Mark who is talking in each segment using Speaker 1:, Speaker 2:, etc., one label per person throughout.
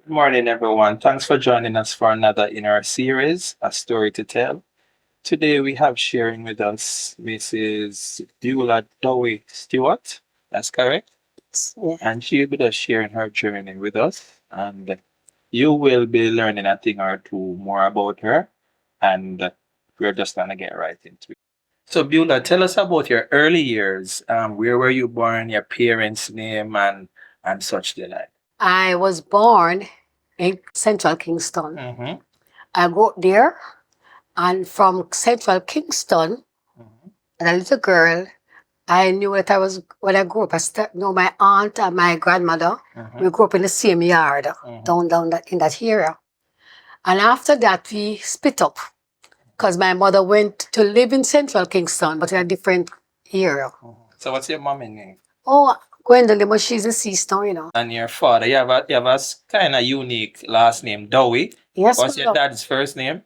Speaker 1: Morning, everyone. Thanks for joining us for another in our series, A Story to Tell. Today we have sharing with us Mrs. Buelah Dowie-Stewart. That's correct.
Speaker 2: Yeah.
Speaker 1: And she'll be just sharing her journey with us. And you will be learning a thing or two more about her. And we're just going to get right into it. So, Beulah, tell us about your early years. Where were you born, your parents' name, and such the like.
Speaker 2: I was born in Central Kingston.
Speaker 1: Mm-hmm.
Speaker 2: I grew up there, and from Central Kingston,
Speaker 1: Mm-hmm.
Speaker 2: as a little girl, I knew that I was, when I grew up, know my aunt and my grandmother.
Speaker 1: Mm-hmm.
Speaker 2: We grew up in the same yard down in that area. And after that, we split up because my mother went to live in Central Kingston, but in a different area.
Speaker 1: So, what's your mom's name?
Speaker 2: Oh, Gwendolyn, but she's deceased now.
Speaker 1: And your father, you have a kind of unique last name, Dowie.
Speaker 2: Yes,
Speaker 1: What's
Speaker 2: my
Speaker 1: your
Speaker 2: love.
Speaker 1: dad's first name?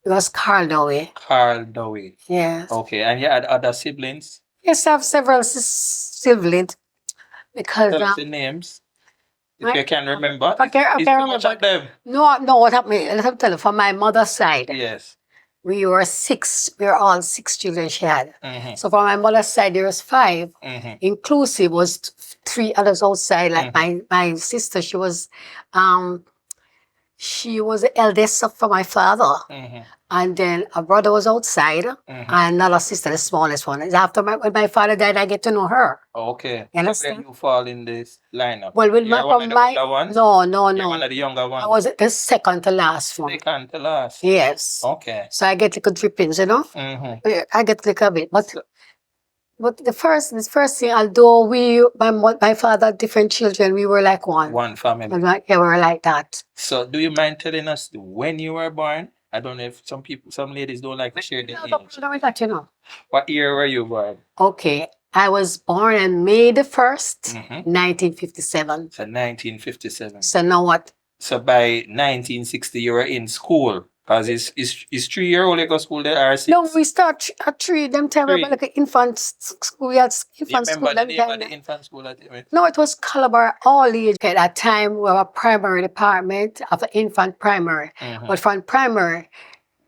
Speaker 2: It was Carl Dowie.
Speaker 1: Carl Dowie.
Speaker 2: Yes.
Speaker 1: Okay, and you had other siblings?
Speaker 2: Yes, I have several siblings because
Speaker 1: Tell us the names, if you can remember.
Speaker 2: I can't
Speaker 1: It's too
Speaker 2: remember.
Speaker 1: much of them.
Speaker 2: No, what happened? Let me tell you, from my mother's side,
Speaker 1: Yes.
Speaker 2: we were six. We were all six children she had.
Speaker 1: Mm-hmm.
Speaker 2: So from my mother's side, there was five.
Speaker 1: Mm-hmm.
Speaker 2: Inclusive was three others outside. Like my sister, she was the eldest from my father.
Speaker 1: Mm-hmm.
Speaker 2: And then a brother was outside, and another sister, the smallest one. It's after when my father died, I get to know her.
Speaker 1: Okay.
Speaker 2: You
Speaker 1: So where
Speaker 2: understand?
Speaker 1: you fall in this lineup?
Speaker 2: Well, with
Speaker 1: You're
Speaker 2: my,
Speaker 1: one
Speaker 2: from
Speaker 1: of the
Speaker 2: my,
Speaker 1: older ones?
Speaker 2: no,
Speaker 1: You're one of the younger
Speaker 2: I
Speaker 1: ones?
Speaker 2: was the second to last one.
Speaker 1: Second to last?
Speaker 2: Yes.
Speaker 1: Okay.
Speaker 2: So I get little drippings, you know?
Speaker 1: Mm-hmm.
Speaker 2: Yeah, I get little bit. But
Speaker 1: So,
Speaker 2: the first thing, although my father, different children, we were like one.
Speaker 1: one family.
Speaker 2: Yeah, we were like that.
Speaker 1: So, do you mind telling us when you were born? I don't know if some ladies don't like to share the
Speaker 2: No,
Speaker 1: age.
Speaker 2: no, that, you know.
Speaker 1: What year were you born?
Speaker 2: Okay. I was born on May the 1st,
Speaker 1: Mm-hmm.
Speaker 2: 1957.
Speaker 1: So 1957.
Speaker 2: So now what?
Speaker 1: So by 1960, you were in school. Because it's 3 year old you go school there or 6?
Speaker 2: No, we start at 3. Them time we
Speaker 1: Three.
Speaker 2: were like an infant school. We had
Speaker 1: You
Speaker 2: infant school.
Speaker 1: remember the
Speaker 2: Them
Speaker 1: name of
Speaker 2: time.
Speaker 1: the infant school that you went?
Speaker 2: No, it was Calabar all age. At that time, we were a primary department of the infant primary.
Speaker 1: Mm-hmm.
Speaker 2: But from primary,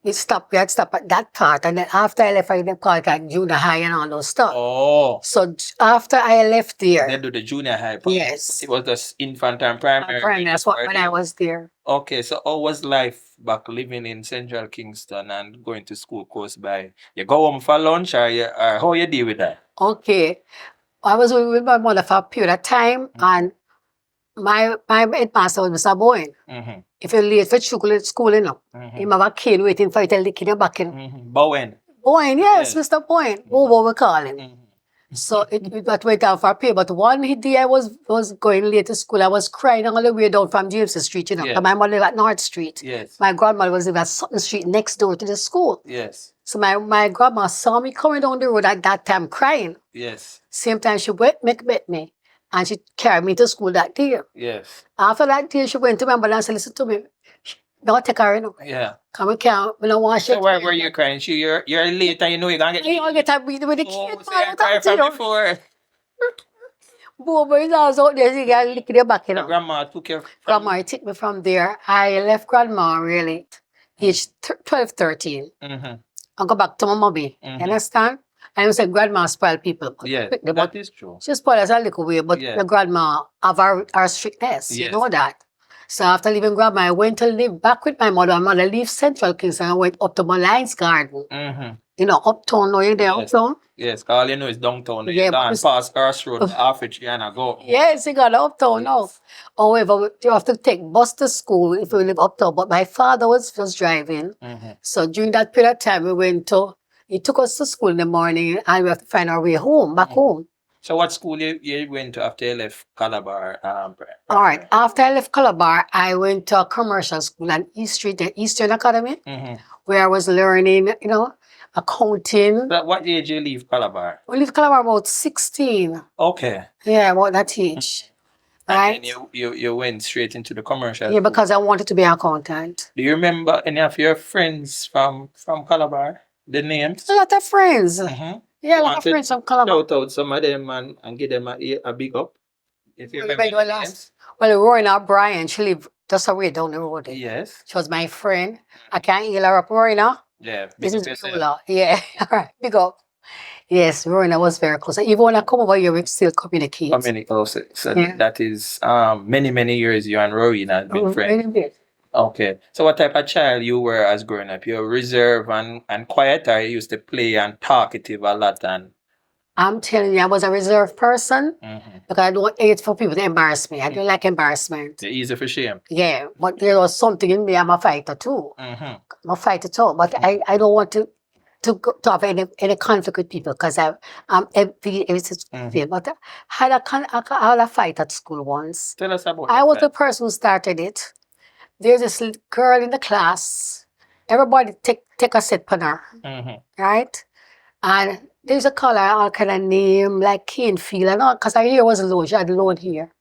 Speaker 2: we had stopped at that part. And then after I left, I didn't call it like junior high and all those stuff.
Speaker 1: Oh.
Speaker 2: So after I left there,
Speaker 1: They do the junior high part.
Speaker 2: yes,
Speaker 1: It was just infant and primary.
Speaker 2: that's what when I was there.
Speaker 1: Okay, so how was life back living in Central Kingston and going to school close by? You go home for lunch or how you deal with that?
Speaker 2: Okay. I was with my mother for a period of time, and my headmaster was Mr. Bowen.
Speaker 1: Mm-hmm.
Speaker 2: If you're late for school, you know, he have a cane waiting for you till the kid you back in.
Speaker 1: Mm-hmm. Bowen.
Speaker 2: Bowen, yes,
Speaker 1: Yes.
Speaker 2: Mr. Bowen. Bobo we call him.
Speaker 1: Mm-hmm.
Speaker 2: So that went out for a period. But one day I was going late to school. I was crying all the way down from James Street, you know.
Speaker 1: Yes.
Speaker 2: My mother lived at North Street.
Speaker 1: Yes.
Speaker 2: My grandmother was living at Sutton Street next door to the school.
Speaker 1: Yes.
Speaker 2: So my grandma saw me coming down the road at that time crying.
Speaker 1: Yes.
Speaker 2: Same time she met me. And she carried me to school that day.
Speaker 1: Yes.
Speaker 2: After that day, she went to my mother and said, listen to me. Don't take her, you know.
Speaker 1: Yeah.
Speaker 2: Come and can't, we don't want
Speaker 1: So why were you crying? You're late and you know you're gonna get.
Speaker 2: You don't get up with the kid.
Speaker 1: Oh,
Speaker 2: Man,
Speaker 1: so you
Speaker 2: what
Speaker 1: cried
Speaker 2: happened to
Speaker 1: from
Speaker 2: you?
Speaker 1: before.
Speaker 2: Bobo is also out there, she got lick their back, you
Speaker 1: Your
Speaker 2: know.
Speaker 1: grandma took you from.
Speaker 2: Grandma took me from there. I left grandma really, age 12, 13.
Speaker 1: Mm-hmm.
Speaker 2: I go back to my mommy.
Speaker 1: Mhm.
Speaker 2: You understand? And I said, grandma spoil people.
Speaker 1: Yes,
Speaker 2: But
Speaker 1: that is true.
Speaker 2: she spoiled us a little way, but
Speaker 1: Yeah.
Speaker 2: the grandma have our strictness.
Speaker 1: Yes.
Speaker 2: You know that. So after leaving grandma, I went to live back with my mother. My mother left Central Kingston. I went up to Maline's Garden.
Speaker 1: Mm-hmm.
Speaker 2: You know, uptown, know you there,
Speaker 1: Yes.
Speaker 2: uptown?
Speaker 1: Yes, all you know is downtown.
Speaker 2: Yeah,
Speaker 1: You
Speaker 2: but
Speaker 1: gone
Speaker 2: it's-
Speaker 1: past Crossroad, half it, you gonna go.
Speaker 2: Yes, you got uptown now. However, you have to take bus to school if you live uptown. But my father was driving.
Speaker 1: Mm-hmm.
Speaker 2: So during that period of time, he took us to school in the morning and we have to find our way home, back home.
Speaker 1: So what school you went to after you left Calabar?
Speaker 2: All right. After I left Calabar, I went to a commercial school on East Street, the Eastern Academy,
Speaker 1: Mm-hmm.
Speaker 2: where I was learning, you know, accounting.
Speaker 1: But what age you leave Calabar?
Speaker 2: We left Calabar about 16.
Speaker 1: Okay.
Speaker 2: Yeah, about that age.
Speaker 1: And
Speaker 2: Right?
Speaker 1: then you went straight into the commercial.
Speaker 2: Yeah,
Speaker 1: school.
Speaker 2: because I wanted to be an accountant.
Speaker 1: Do you remember any of your friends from Calabar? The names?
Speaker 2: A lot of friends.
Speaker 1: Mm-hmm.
Speaker 2: Yeah, a lot
Speaker 1: Want
Speaker 2: of
Speaker 1: to
Speaker 2: friends from Calabar.
Speaker 1: Shout out some of them and give them a big up. If you remember the names.
Speaker 2: Well, Royna O'Brien, she lived just away down the road.
Speaker 1: Yes.
Speaker 2: She was my friend. I can't heal her up, Rowena.
Speaker 1: Yeah.
Speaker 2: This
Speaker 1: Big
Speaker 2: is
Speaker 1: up yourself.
Speaker 2: Buelah. Yeah. All right. Big up. Yes, Rowena was very close. Even when I come over here, we still communicate.
Speaker 1: So
Speaker 2: Yeah.
Speaker 1: that is many years you and Rowena have been friends.
Speaker 2: Really big.
Speaker 1: Okay. So what type of child you were as growing up? You're reserved and quiet, or you used to play and talkative a lot and
Speaker 2: I'm telling you, I was a reserved person because I don't hate for people to embarrass me. I don't like embarrassment.
Speaker 1: you're easy for shame.
Speaker 2: Yeah, but there was something in me. I'm a fighter too. I'm a fighter too. But I don't want to have any conflict with people because I'm every but I had I had a fight at school once.
Speaker 1: Tell us about
Speaker 2: I
Speaker 1: that
Speaker 2: was the
Speaker 1: fight.
Speaker 2: person who started it. There's this girl in the class. Everybody take a set on her, right? And there's a color, all kind of name like Canefield and all, because her hair was low. She had long hair.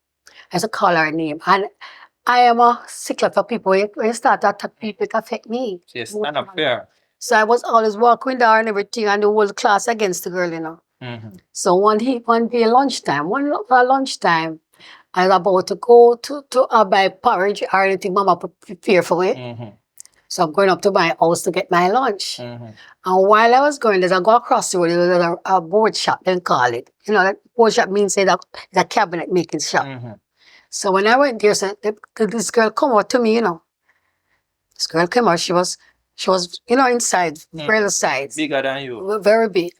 Speaker 2: As a color name. And I am a stickler for people. When you start to attack people, it affect me.
Speaker 1: Yes, stand up fair.
Speaker 2: So I was always walking with her and everything, and the whole class against the girl, you know. So one day lunchtime, I was about to go to buy porridge or anything Mama prepare for me. So I'm going up to my house to get my lunch. And while I was going, I go across the road, there was a board shop, they call it. You know, that board shop means it's a cabinet making shop. So when I went there, so this girl come out to me, you know. This girl came out, she was, you know, inside, real size.
Speaker 1: Bigger than you.
Speaker 2: Very big.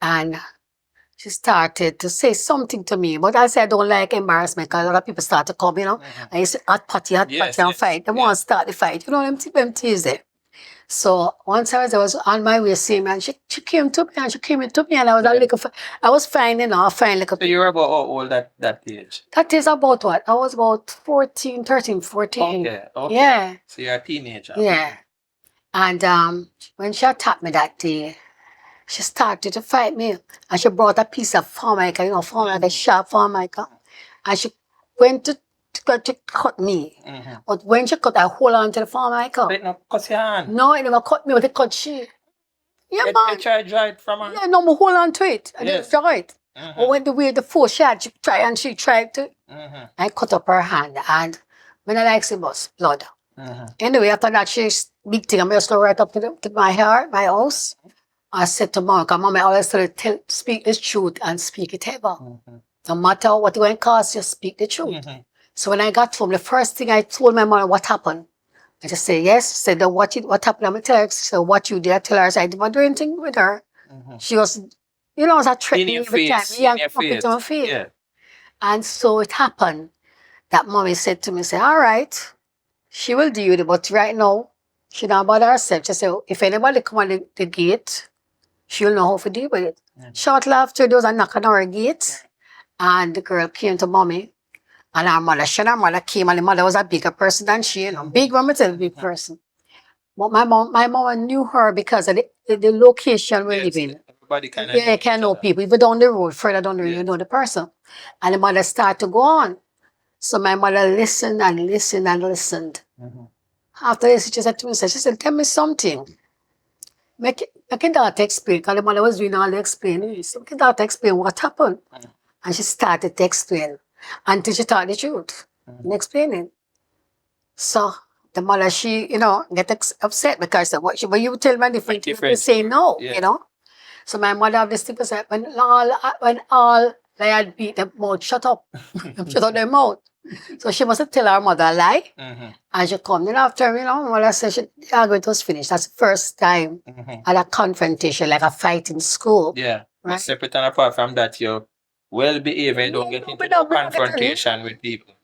Speaker 2: And she started to say something to me, but I said I don't like embarrassment because a lot of people start to come, you know. And you say hot party and fight. They want to start the fight. You know, them tease there. So once I was on my way seeing me, and she came to me and she came into me, and I was a little, I was fine, you know, fine like a.
Speaker 1: So you were about how old that age?
Speaker 2: That is about what? I was about 14.
Speaker 1: Okay.
Speaker 2: Yeah.
Speaker 1: So you're a teenager.
Speaker 2: Yeah. And when she attacked me that day, she started to fight me. And she brought a piece of formica, you know, formica, sharp formica. And she went to cut me. But when she cut, I hold on to the formica.
Speaker 1: But no, cut your hand.
Speaker 2: No, it never cut me, but it cut she. Yeah,
Speaker 1: You
Speaker 2: man.
Speaker 1: try to draw it from her?
Speaker 2: Yeah, no, but hold on to it. I
Speaker 1: Yes.
Speaker 2: didn't draw it. But when the force she had, she tried to. I cut up her hand. And when I like it was blood. Anyway, after that, she's big thing. I just go right up to my heart, my house. I said to Mom, because Mom always said, speak the truth and speak it ever. No matter what it going to cost, just speak the truth. So when I got home, the first thing I told my mother what happened. I just said, yes. She said, what happened? I'm going to tell her. She said, what you did? I tell her. I said, I didn't do anything with her. She was, you know, I was a threatening every time. Yeah, up into my face.
Speaker 1: Yeah.
Speaker 2: And so it happened that Mommy said to me, say, all right, she will deal with it, but right now, she don't bother herself. She said, if anybody come on the gate, she'll know how to deal with it. Shortly after, there was a knock on our gate, and the girl came to Mommy, and her mother came, and the mother was a bigger person than she, you know, big woman, a big person. But my mom knew her because of the location we live in.
Speaker 1: Everybody kind of
Speaker 2: Yeah, you can know people. Even down the road, further down the road, you know the person. And the mother started to go on. So my mother listened and listened and listened. After this, she said to me, she said, tell me something. Make your daughter explain, because the mother was doing all the explaining. So make your daughter explain what happened. And she started to explain until she told the truth and explaining. So the mother, she, you know, get upset because of what you tell me different, you say no, you know. So my mother have this thing to say, when all they had beat them mouth, shut up. Shut up their mouth. So she must tell her mother a lie. And she come in after, you know, mother said the argument was finished. That's the first time at a confrontation, like a fight in school.
Speaker 1: Yeah. But
Speaker 2: Right?
Speaker 1: separate and apart from that, you're well behaved and you don't get into no confrontation with people.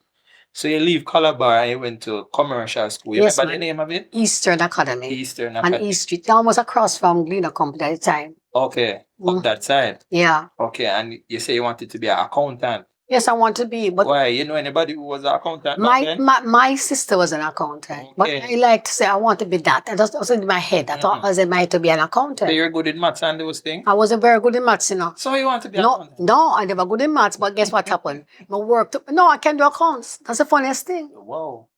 Speaker 1: So you leave Calabar and you went to commercial school. You remember the name of it?
Speaker 2: Eastern Academy.
Speaker 1: Eastern
Speaker 2: On
Speaker 1: Academy.
Speaker 2: East Street. That was across from Gleaner Company at the time.
Speaker 1: Okay. Up that side.
Speaker 2: Yeah.
Speaker 1: Okay. And you say you wanted to be an accountant.
Speaker 2: Yes, I want to be, but
Speaker 1: why? You know anybody who was an accountant?
Speaker 2: my sister was an accountant, but I like to say I want to be that. That was in my head. I thought I was meant to be an accountant.
Speaker 1: So you're good in maths and those things?
Speaker 2: I wasn't very good in maths, you know.
Speaker 1: So you want to be an accountant?
Speaker 2: No, I never good in maths, but guess what happened? No, I can do accounts. That's the funniest thing.
Speaker 1: Wow.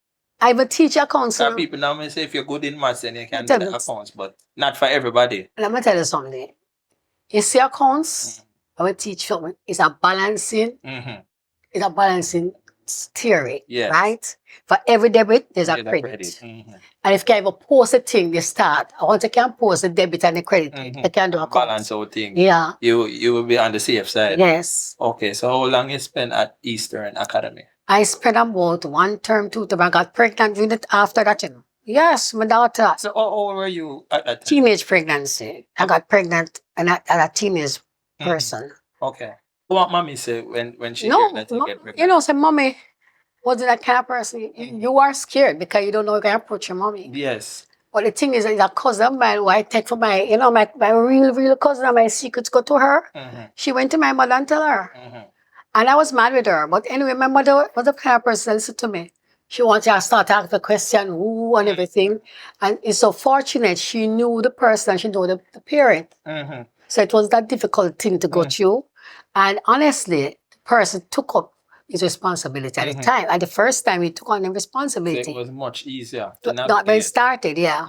Speaker 2: I will teach accounts.
Speaker 1: Some people now may say if you're good in maths, then you can do the accounts, but not for everybody.
Speaker 2: Let me tell you something. You see accounts, I will teach you. It's a balancing. It's a balancing theory,
Speaker 1: Yes.
Speaker 2: right? For every debit, there's a
Speaker 1: There's a
Speaker 2: credit.
Speaker 1: credit.
Speaker 2: And if you can even post a thing, you start. Once you can post the debit and the credit, you can do a
Speaker 1: balance out thing.
Speaker 2: Yeah.
Speaker 1: You will be on the safe side.
Speaker 2: Yes.
Speaker 1: Okay, so how long you spent at Eastern Academy?
Speaker 2: I spent about 1 term, 2 term. I got pregnant with it after that, you know. Yes, my daughter.
Speaker 1: So how old were you at that time?
Speaker 2: Teenage pregnancy. I got pregnant and I a teenage person.
Speaker 1: Okay. What mommy say when she
Speaker 2: No,
Speaker 1: heard that you get pregnant?
Speaker 2: you know, say, mommy, was that kind of person? You are scared because you don't know you can approach your mommy.
Speaker 1: Yes.
Speaker 2: But the thing is, that cousin of mine, who I take for my, you know, my real cousin, and my secrets go to her. She went to my mother and tell her. And I was mad with her. But anyway, my mother was the kind of person that listened to me. She wanted to start asking the question, who and everything. And it's so fortunate she knew the person and she knew the parent. So it was that difficult thing to go through. And honestly, the person took up his responsibility at the time. At the first time, he took on the responsibility.
Speaker 1: So it was much easier
Speaker 2: to not when it started, yeah.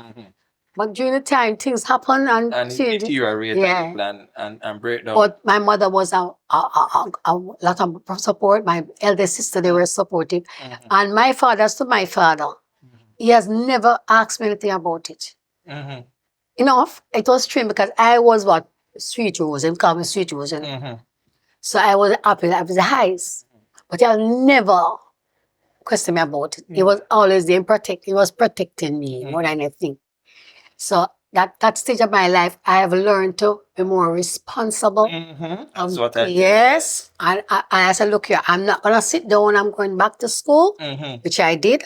Speaker 2: But during the time, things happen and change.
Speaker 1: Deteriorate and break down.
Speaker 2: But my mother was a lot of support. My eldest sister, they were supportive. And my father, as to my father, he has never asked me anything about it. You know, it was strange because I was what? Sweet Rose. They call me Sweet Rose. You know? So I was happy with the highs. But he has never questioned me about it. He was always there he was protecting me more than anything. So that stage of my life, I have learned to be more responsible.
Speaker 1: That's what I
Speaker 2: Yes. And I said, look here, I'm not going to sit down. I'm going back to school, which I did.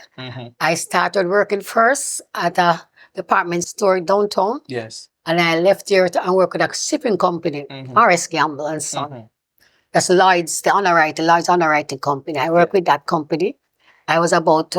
Speaker 2: I started working first at a department store downtown.
Speaker 1: Yes.
Speaker 2: And I left there and work with a shipping company, Morris Gamble and Son. That's Lloyd's, Lloyd's underwriting company. I worked with that company. I was about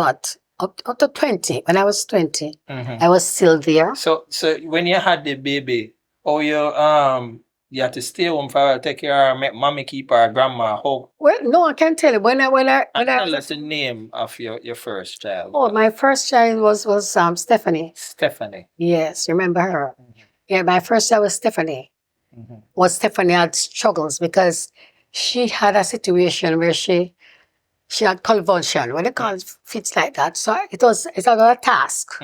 Speaker 2: up to 20. When I was 20, I was still there.
Speaker 1: So when you had the baby, you had to stay home for her, take care of her, mommy keep her, grandma home.
Speaker 2: Well, no, I can't tell you. When I
Speaker 1: tell us the name of your first child.
Speaker 2: Oh, my first child was Stephanie.
Speaker 1: Stephanie.
Speaker 2: Yes, remember her? Yeah, my first child was Stephanie. Was Stephanie had struggles because she had a situation where she had convulsion. When it calls fits like that, so it's a task.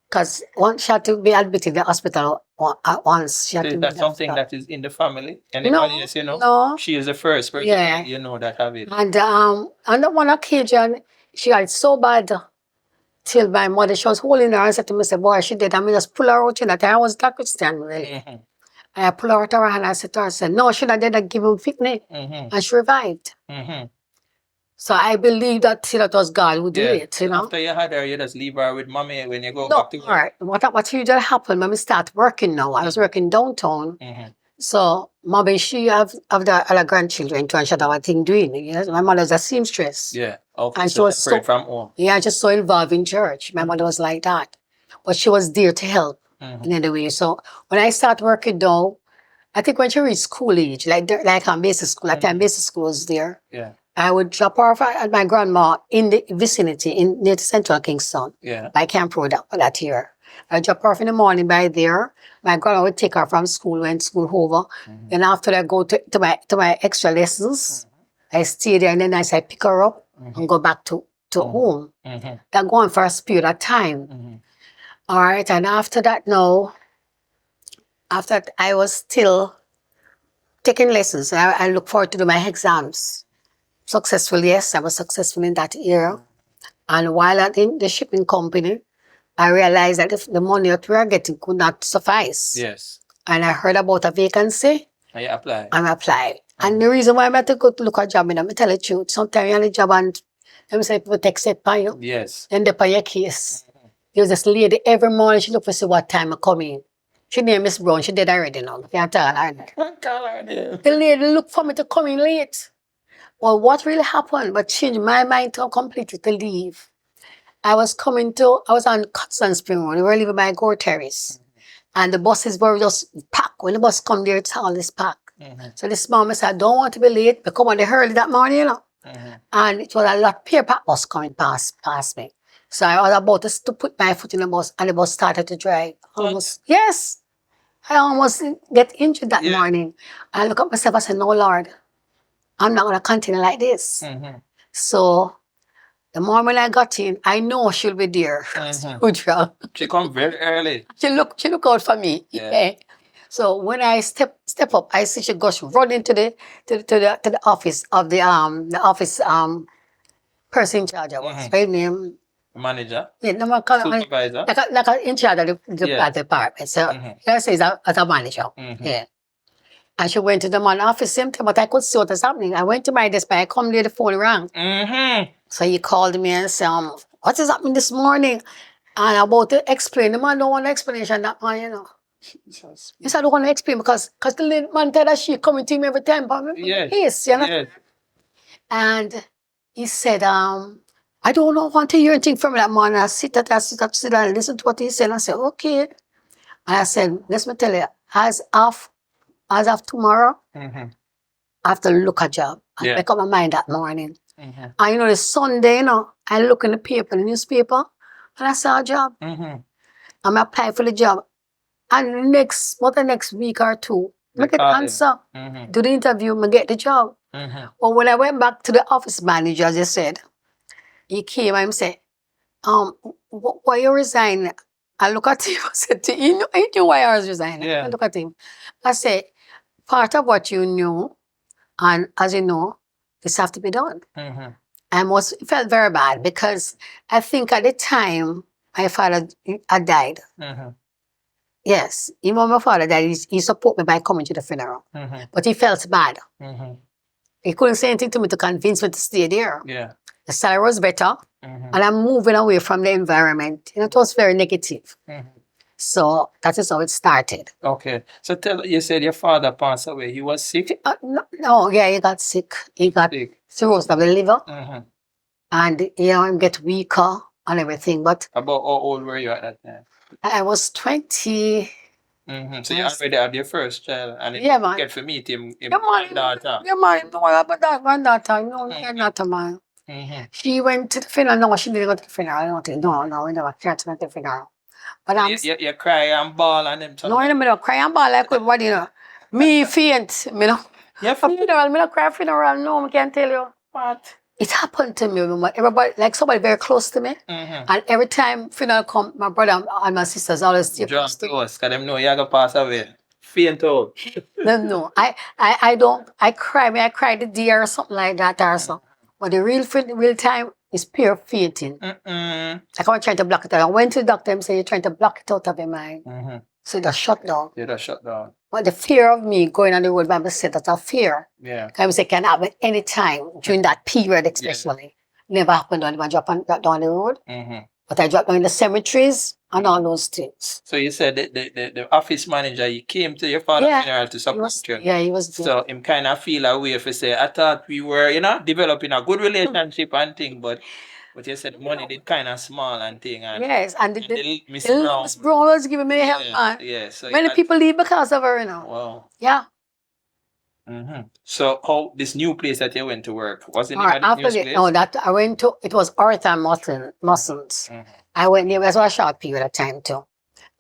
Speaker 2: Because once she had to be admitted in the hospital at once. She had to
Speaker 1: that's something that is in the family. Anybody else, you know?
Speaker 2: No.
Speaker 1: She is the first person you know that have it.
Speaker 2: And on one occasion, she got so bad till my mother, she was holding her and said to me, say, boy, she did. I mean, just pull her out in that. I was that Christian, really. I pull her out of her hand and I said to her, no, she did give him fitness. And she revived. So I believe that was God who did it, you know.
Speaker 1: After you had her, you just leave her with mommy when you go back to work?
Speaker 2: All right. What usually happened when we start working now, I was working downtown. So mommy, she have the other grandchildren too, and she had our thing doing. Yes? My mother's a seamstress.
Speaker 1: Yeah. Okay.
Speaker 2: And
Speaker 1: so
Speaker 2: she was so
Speaker 1: from home.
Speaker 2: Yeah, just so involved in church. My mother was like that. But she was there to help in any way. So when I start working though, I think when she reached school age, like on basic school, at time basic school was there.
Speaker 1: Yeah.
Speaker 2: I would drop her off at my grandma in the vicinity, near Central Kingston.
Speaker 1: Yeah.
Speaker 2: By Camp Road that year. I drop her off in the morning by there. My grandma would take her from school when school over. Then after that, I go to my extra lessons. I stay there and then I pick her up and go back to home. That go on for a period of time. All right, and after that after that, I was still taking lessons. I look forward to do my exams. Successful, yes, I was successful in that year. And while at the shipping company, I realized that the money that we were getting could not suffice.
Speaker 1: Yes.
Speaker 2: And I heard about a vacancy.
Speaker 1: And you applied?
Speaker 2: And I applied. And the reason why I had to go to look at a job, I'm tell the truth, sometimes you're on a job and them say people take set by you.
Speaker 1: Yes.
Speaker 2: Then they pay your case. There's this lady, every morning she look for see what time I come in. She named Miss Brown, she did already now. You can't tell her. The lady looked for me to come in late. Well, what really happened, but changed my mind to completely to leave. I was on Cotton Spring Road. We were living by Gore Terrace. And the buses were just packed. When the bus come there, it's all this packed. So this mom said, I don't want to be late. But come on, they early that morning, you know. And it was a lot pair pack bus coming past me. So I was about to put my foot in the bus, and the bus started to drive. Yes. I almost get injured that morning. I look at myself, I said, no, Lord, I'm not going to continue like this. So The moment I got in, I know she'll be there. Good job.
Speaker 1: She come very early.
Speaker 2: She look out for me.
Speaker 1: Yeah.
Speaker 2: Yeah. So when I step up, I see she goes run into the office of the office person in charge. What's her name?
Speaker 1: Manager.
Speaker 2: Yeah, no, I call it-
Speaker 1: Supervisor.
Speaker 2: like a in charge of the
Speaker 1: Yeah.
Speaker 2: department. So let's say as a manager. Yeah. And she went to the man office same time, but I could see what was happening. I went to my desk, but I come there, the phone rang. So he called me and said, what is happening this morning? And about to explain, the man don't want explanation, that man, you know.
Speaker 1: Jesus.
Speaker 2: He said, I don't want to explain because the little man tell that she coming to him every time, but
Speaker 1: Yes.
Speaker 2: yes, you know.
Speaker 1: Yes.
Speaker 2: And he said, I don't know, want to hear anything from that man. I sit and listen to what he said. I said, okay. And I said, let me tell you, as of tomorrow, I have to look a job. I
Speaker 1: Yeah.
Speaker 2: make up my mind that morning. And you know, it's Sunday, you know, I look in the paper, the newspaper, and I saw a job. I'm applying for the job. And the next week or two, I get the answer. Do the interview, I get the job. But when I went back to the office manager, as I said, he came and said, why you resign? I look at him, I said, you know why I was resigning?
Speaker 1: Yeah.
Speaker 2: I look at him. I said, part of what you knew, and as you know, this have to be done. It felt very bad because I think at the time my father had died. Yes, even when my father died, he supported me by coming to the funeral. But he felt bad. He couldn't say anything to me to convince me to stay there.
Speaker 1: Yeah.
Speaker 2: The salary was better, and I'm moving away from the environment. You know, it was very negative. So that is how it started.
Speaker 1: Okay. So you said your father passed away. He was sick?
Speaker 2: No, yeah, he got sick. He got
Speaker 1: Sick.
Speaker 2: cirrhosis of the liver. And you know, him get weaker and everything. But
Speaker 1: About how old were you at that time?
Speaker 2: I was 20.
Speaker 1: So you already had your first child, and
Speaker 2: Yeah, man.
Speaker 1: get to meet him,
Speaker 2: Yeah, man.
Speaker 1: daughter.
Speaker 2: Yeah, man. No, about that granddaughter. No, granddaughter, man. She went to the funeral. No, she didn't go to the funeral. I don't think. No, we never cared to go to the funeral. But
Speaker 1: You cry and bawl and them.
Speaker 2: no, I don't cry and ball like everybody, you know. Me faint, you know.
Speaker 1: Yeah,
Speaker 2: A funeral, me not cry funeral. No, I can't tell you.
Speaker 1: What?
Speaker 2: It happened to me. Everybody, like somebody very close to me. And every time funeral come, my brother and my sisters always stay
Speaker 1: Draw
Speaker 2: close to me.
Speaker 1: close, because them know you're going to pass away. Faint out.
Speaker 2: No. I don't. I cry. I cry the day or something like that or something. But the real time is pure fainting. Like I'm trying to block it out. I went to the doctor and said, you're trying to block it out of your mind. So it just shut down.
Speaker 1: You just shut down.
Speaker 2: But the fear of me going on the road by myself, that's a fear.
Speaker 1: Yeah.
Speaker 2: I say can happen any time during that period, especially. Never happened when I drop down the road. But I dropped down in the cemeteries and all those things.
Speaker 1: So you said the office manager, he came to your father's funeral to support you.
Speaker 2: Yeah, he was there.
Speaker 1: So him kind of feel a way if he say, I thought we were, you know, developing a good relationship and thing, but you said the money did kind of small and thing. And,
Speaker 2: yes, and
Speaker 1: Miss Brown.
Speaker 2: Miss Brown was giving me help, man.
Speaker 1: Yeah, so
Speaker 2: many people leave because of her, you know.
Speaker 1: Wow.
Speaker 2: Yeah.
Speaker 1: So how this new place that you went to work, was it
Speaker 2: Right, after
Speaker 1: place?
Speaker 2: no, that I went to, it was Arthur Mussels. I went there, it was a short period of time too.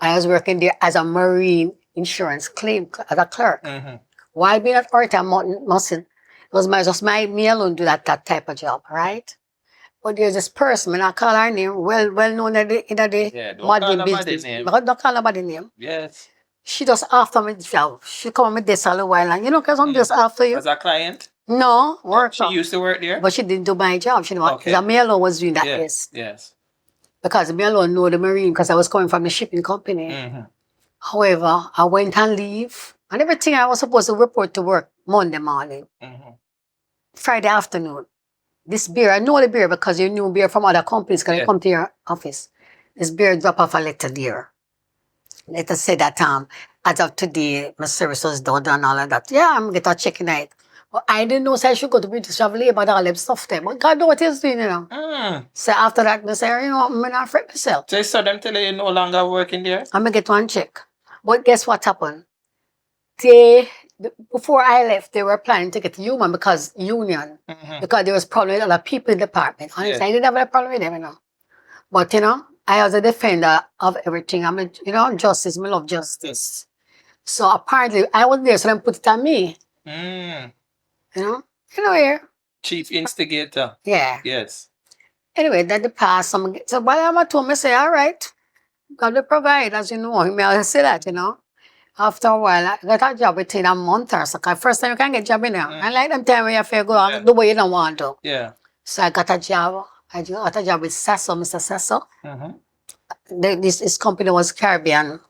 Speaker 2: I was working there as a marine insurance claim, as a clerk. While being at Arthur Mussels, it was just me alone do that type of job, right? But there's this person, I call her name, well known in the modeling business. Don't call her by the name.
Speaker 1: Yes.
Speaker 2: She just after me job. She come on me desk all the while, and you know, because I'm just after you.
Speaker 1: As a client?
Speaker 2: No, work.
Speaker 1: She used to work there?
Speaker 2: But she didn't do my job. She know, because me alone was doing that desk.
Speaker 1: Yes.
Speaker 2: Because me alone know the marine, because I was coming from the shipping company. However, I went on leave, and everything I was supposed to report to work Monday morning. Friday afternoon. This beer, I know the beer because you knew beer from other companies, because they come to your office. This beer drop off a letter there. Letter said that as of today, my service was done and all of that. Yeah, I'm going to get a check tonight. But I didn't know, so I should go to British Travel Labor and all them stuff there. But God knows what he's doing, you know. So after that, I say, you know, I'm not afraid myself.
Speaker 1: So you saw them tell you no longer working there?
Speaker 2: I'm going to get one check. But guess what happened? Before I left, they were planning to get human because union. Because there was problem with other people in the department. Honestly, I didn't have a problem with them, you know. But, you know, I was a defender of everything. I mean, you know, justice. I love justice. So apparently, I was there, so they put it on me. You know here.
Speaker 1: Chief instigator.
Speaker 2: Yeah.
Speaker 1: Yes.
Speaker 2: Anyway, then the past, so while I'm at home, I say, all right, God will provide, as you know. I say that, you know. After a while, I got a job within a month or so. 'Cause first time you can get a job in there. I like them time when you have to go
Speaker 1: Yeah.
Speaker 2: and do what you don't want to.
Speaker 1: Yeah.
Speaker 2: So I got a job. I got a job with Sasso, Mr. Sasso. This company was Caribbean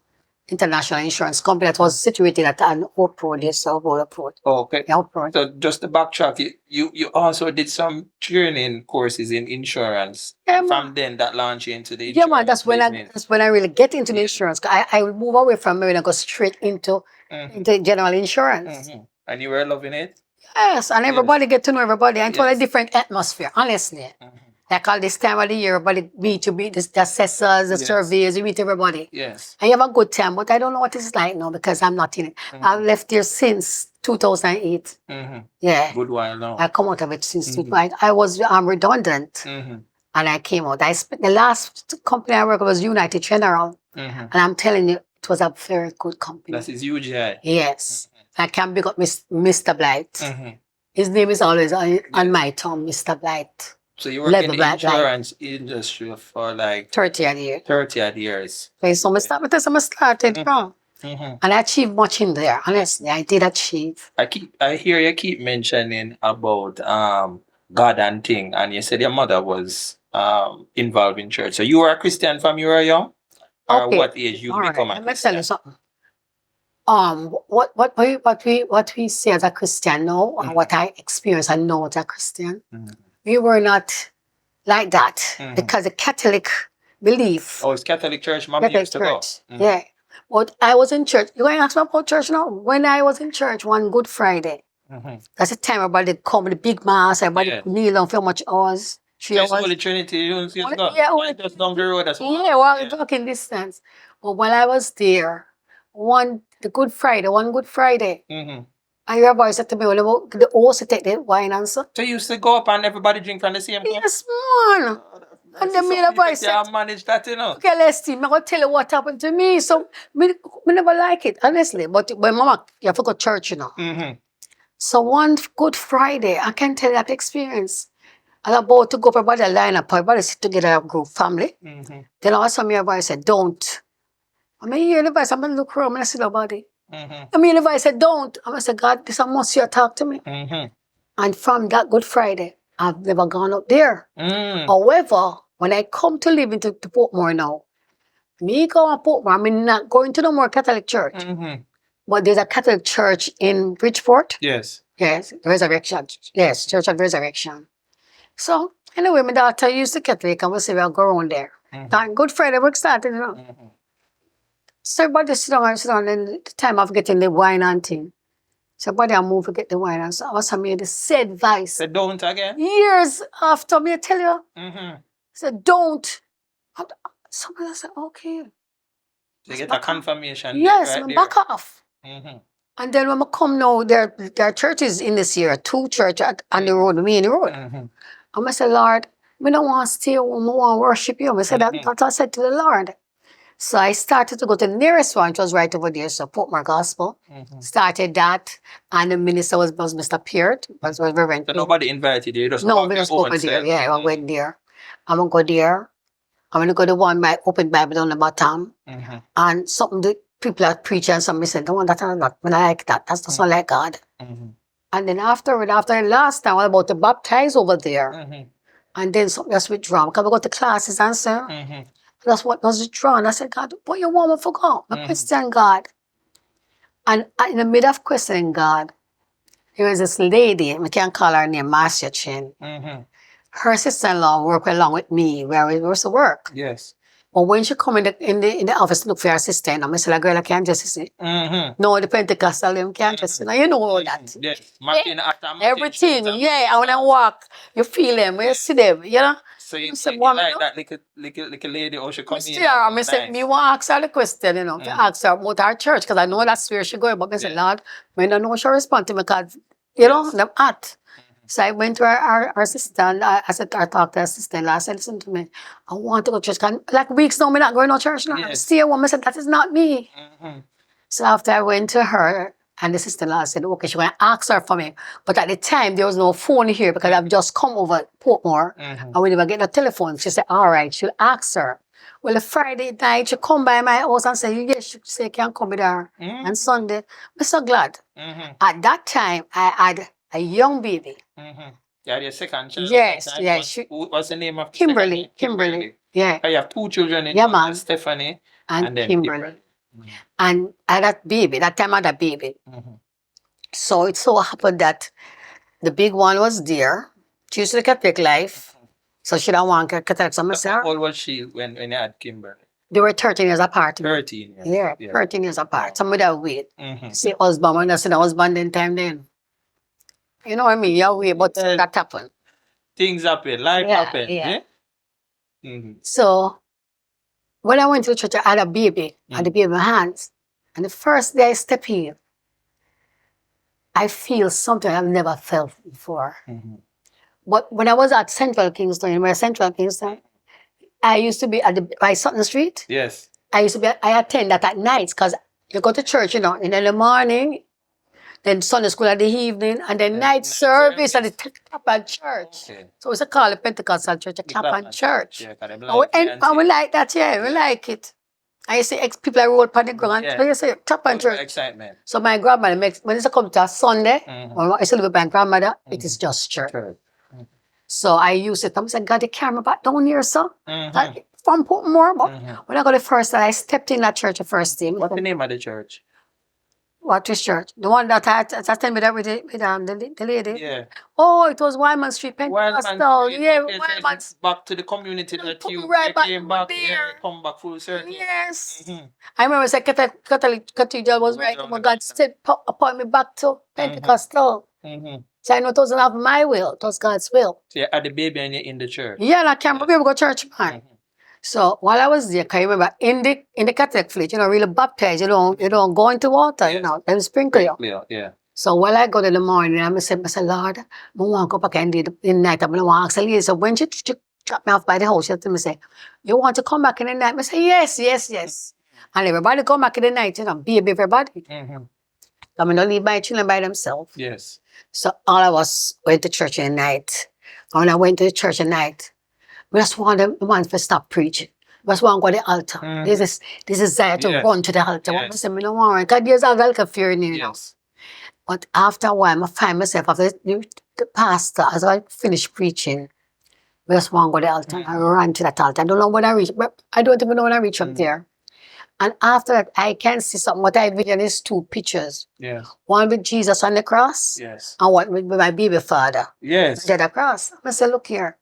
Speaker 2: International Insurance Company that was situated at an Hope Road, yes, Hope Road.
Speaker 1: Okay.
Speaker 2: Yeah, Hope Road.
Speaker 1: So just to backtrack, you also did some training courses in insurance.
Speaker 2: Yeah, man.
Speaker 1: From then that launched you into the
Speaker 2: Yeah,
Speaker 1: insurance
Speaker 2: man, that's
Speaker 1: business.
Speaker 2: when I really get into the
Speaker 1: Yeah.
Speaker 2: insurance. I move away from it and I go straight into general insurance.
Speaker 1: And you were loving it?
Speaker 2: Yes, and everybody get to know everybody. And it's all a
Speaker 1: Yes.
Speaker 2: different atmosphere, honestly. Like all this time of the year, everybody meet the assessors, the
Speaker 1: Yes.
Speaker 2: surveys, you meet everybody.
Speaker 1: Yes.
Speaker 2: And you have a good time, but I don't know what it's like now because I'm not in it. I've left there since 2008. Yeah.
Speaker 1: Good while now.
Speaker 2: I come out of it since 2008. I was redundant and I came out. The last company I worked with was United General. And I'm telling you, it was a very good company.
Speaker 1: That is huge, yeah.
Speaker 2: Yes. I can big up Mr. Blight. His name is always on my tongue, Mr. Blight.
Speaker 1: So you work in the insurance industry for like
Speaker 2: 30 odd years.
Speaker 1: 30 odd years.
Speaker 2: Okay, so I started from. And I achieved much in there. Honestly, I did achieve.
Speaker 1: I hear you keep mentioning about God and thing, and you said your mother was involved in church. So you were a Christian from you were young? Or
Speaker 2: Okay.
Speaker 1: what age you become a
Speaker 2: Let me tell
Speaker 1: Christian?
Speaker 2: you something. What we say as a Christian now, and what I experience and know as a Christian, we were not like that because the Catholic belief.
Speaker 1: Oh, it's Catholic church, Mom
Speaker 2: Catholic
Speaker 1: used to go.
Speaker 2: church. Yeah. But I was in church. You're going to ask me about church now? When I was in church one Good Friday, that's the time everybody come with the big mass, everybody kneel down for how much hours? 3
Speaker 1: Just
Speaker 2: hours.
Speaker 1: Holy Trinity, you don't see us go.
Speaker 2: Yeah, Holy
Speaker 1: Just down the road as well.
Speaker 2: Yeah, well, talking distance. But while I was there, one Good Friday, I hear a voice said to me, well, the host take the wine and so.
Speaker 1: So you used to go up and everybody drink from the same cup?
Speaker 2: Yes, man. And then me and the voice said,
Speaker 1: manage that, you know.
Speaker 2: okay, let's see. I'm going to tell you what happened to me. So, me never like it, honestly. But when mama, you have to go to church, you know. So one Good Friday, I can tell you that experience. I'm about to go for everybody line up, everybody sit together, a group, family. Then all of a sudden, my voice said, don't. I mean, hear the voice, I'm going to look around and I see nobody. I mean, the voice said, don't. I'm going to say, God, this must you talk to me. And from that Good Friday, I've never gone up there. However, when I come to live into Portmore now, me go to Portmore, I'm not going to no more Catholic church. But there's a Catholic church in Bridgeport.
Speaker 1: Yes.
Speaker 2: Yes, Resurrection. Yes, Church of Resurrection. So, anyway, my daughter used to Catholic, and we say we'll go around there. Thank Good Friday, we started, you know. So everybody sit down, and the time of getting the wine and thing. So everybody I move to get the wine, and so I was made the said voice.
Speaker 1: So don't again?
Speaker 2: Years after me, I tell you. Said, don't. Somebody said, okay.
Speaker 1: So you get a confirmation.
Speaker 2: Yes,
Speaker 1: right
Speaker 2: I'm back off. And then when I come now, there are churches in this year, 2 churches on the road, me in the road. And I said, Lord, we don't want to stay home, we want to worship you. I said, that's what I said to the Lord. So I started to go to the nearest one, which was right over there, so Portmore Gospel. Started that, and the minister was Mr. Peart, was Reverend.
Speaker 1: So nobody invited you, just
Speaker 2: no, we just go there. Yeah, I went there. I'm going to go there. I'm going to go to one by open Bible on the bottom. And something the people are preaching, and somebody said, no, that's not, I like that. That's just not like God. And then after last time, I was about to baptize over there. And then something else withdrawn. Because we go to classes and so. That's what was withdrawn. I said, God, what you want me to go? I question God. And in the middle of questioning God, there was this lady, we can call her name Marcia Chin. Her sister-in-law worked along with me where we were to work.
Speaker 1: Yes.
Speaker 2: But when she come in the office to look for her sister, and I said, girl, I can't just see. No, the Pentecostal, them can't just see. You know all that.
Speaker 1: Yes.
Speaker 2: Everything, yeah. And when I walk, you feel them, when you see them, you know.
Speaker 1: So you like that little lady or she come in?
Speaker 2: Yeah, I said, me want to ask her the question, you know, to ask her about our church, because I know that's where she going. But I said, Lord, I don't know how she respond to me, because, you know, them at. So I went to our assistant. I talked to her sister-in-law. I said, listen to me. I want to go to church. Like weeks now, I'm not going to church now. Stay at home. I said, that is not me. So after I went to her, And the sister-in-law said, okay, she's going to ask her for me. But at the time, there was no phone here because I've just come over Portmore and we never get no telephone. She said, all right, she'll ask her. Well, the Friday night, she come by my house and say, yes, she say, can come with her. And Sunday, I'm so glad. At that time, I had a young baby.
Speaker 1: You had your second child.
Speaker 2: Yes, yes.
Speaker 1: What's the name of the
Speaker 2: Kimberly.
Speaker 1: second?
Speaker 2: Kimberly. Yeah.
Speaker 1: You have two children in
Speaker 2: Yeah,
Speaker 1: one,
Speaker 2: man.
Speaker 1: Stephanie
Speaker 2: And
Speaker 1: then
Speaker 2: Kimberly. And I had that baby. That time I had a baby. So it so happened that the big one was there. She used to Catholic life. So she don't want Catholic. So I said,
Speaker 1: How old was she when you had Kimberly?
Speaker 2: they were 13 years apart.
Speaker 1: 13 years.
Speaker 2: Yeah, 13 years apart. Some of that wait. See, husband, when I said husband in time then. You know what I mean? Yeah, wait, but that happened.
Speaker 1: Things happen. Life happen.
Speaker 2: Yeah.
Speaker 1: Yeah?
Speaker 2: So when I went to the church, I had a baby. I had the baby in my hands. And the first day I step in, I feel something I've never felt before. But when I was at Central Kingston, I used to be by Sutton Street.
Speaker 1: Yes.
Speaker 2: I attend that at nights because you go to church, and in the morning, then Sunday school at the evening, and then night service at the Clapham Church.
Speaker 1: Okay.
Speaker 2: So it's called a Pentecostal church, a Clapham Church.
Speaker 1: Yeah,
Speaker 2: and we like that, we like it. I see people are roll upon the ground. So you say Clapham Church.
Speaker 1: Excitement.
Speaker 2: So my grandmother when it's come to a Sunday, when I used to live with my grandmother, it is just church. So I used it. I said, God, the camera back down here, sir. From Portmore. But when I got the first time, I stepped in that church the first time.
Speaker 1: What's the name of the church?
Speaker 2: What is church? The one that I attended with the lady?
Speaker 1: Yeah.
Speaker 2: Oh, it was Wyman Street, Pentecostal. Yeah,
Speaker 1: okay,
Speaker 2: Wyman.
Speaker 1: Back to the community that you came back there. Yeah, come back full circle.
Speaker 2: Yes. I remember the Catholic Cathedral was right. Oh my God, said, appoint me back to Pentecostal. So I know it wasn't of my will, it was God's will.
Speaker 1: So you had the baby and you're in the church.
Speaker 2: Yeah, and I can't believe we go to church, man. So while I was there, can you remember in the Catholic fleet, really baptized, you don't go into water, them sprinkle you.
Speaker 1: Yeah.
Speaker 2: So while I go in the morning, I say, Lord, I want to go back and do the night. I'm going to ask the lady. So when she dropped me off by the house, she told me, say, you want to come back in the night? I say, yes. And everybody come back in the night, baby everybody. I'm going to leave my children by themselves.
Speaker 1: Yes.
Speaker 2: So all I was went to church at night. And when I went to the church at night, we just wanted to stop preaching. We just want to go to the altar. This is desire to run to the altar. I said, I don't want to, because there's a welcome fear in you. But after a while, I find myself, after the pastor, as I finished preaching, we just want to go to the altar. I ran to that altar. I don't know when I reach, but I don't even know when I reach up there. And after that, I can see something. What I vision is two pictures.
Speaker 1: Yes.
Speaker 2: One with Jesus on the cross.
Speaker 1: Yes.
Speaker 2: And one with my baby father.
Speaker 1: Yes.
Speaker 2: On the cross. I said, look here.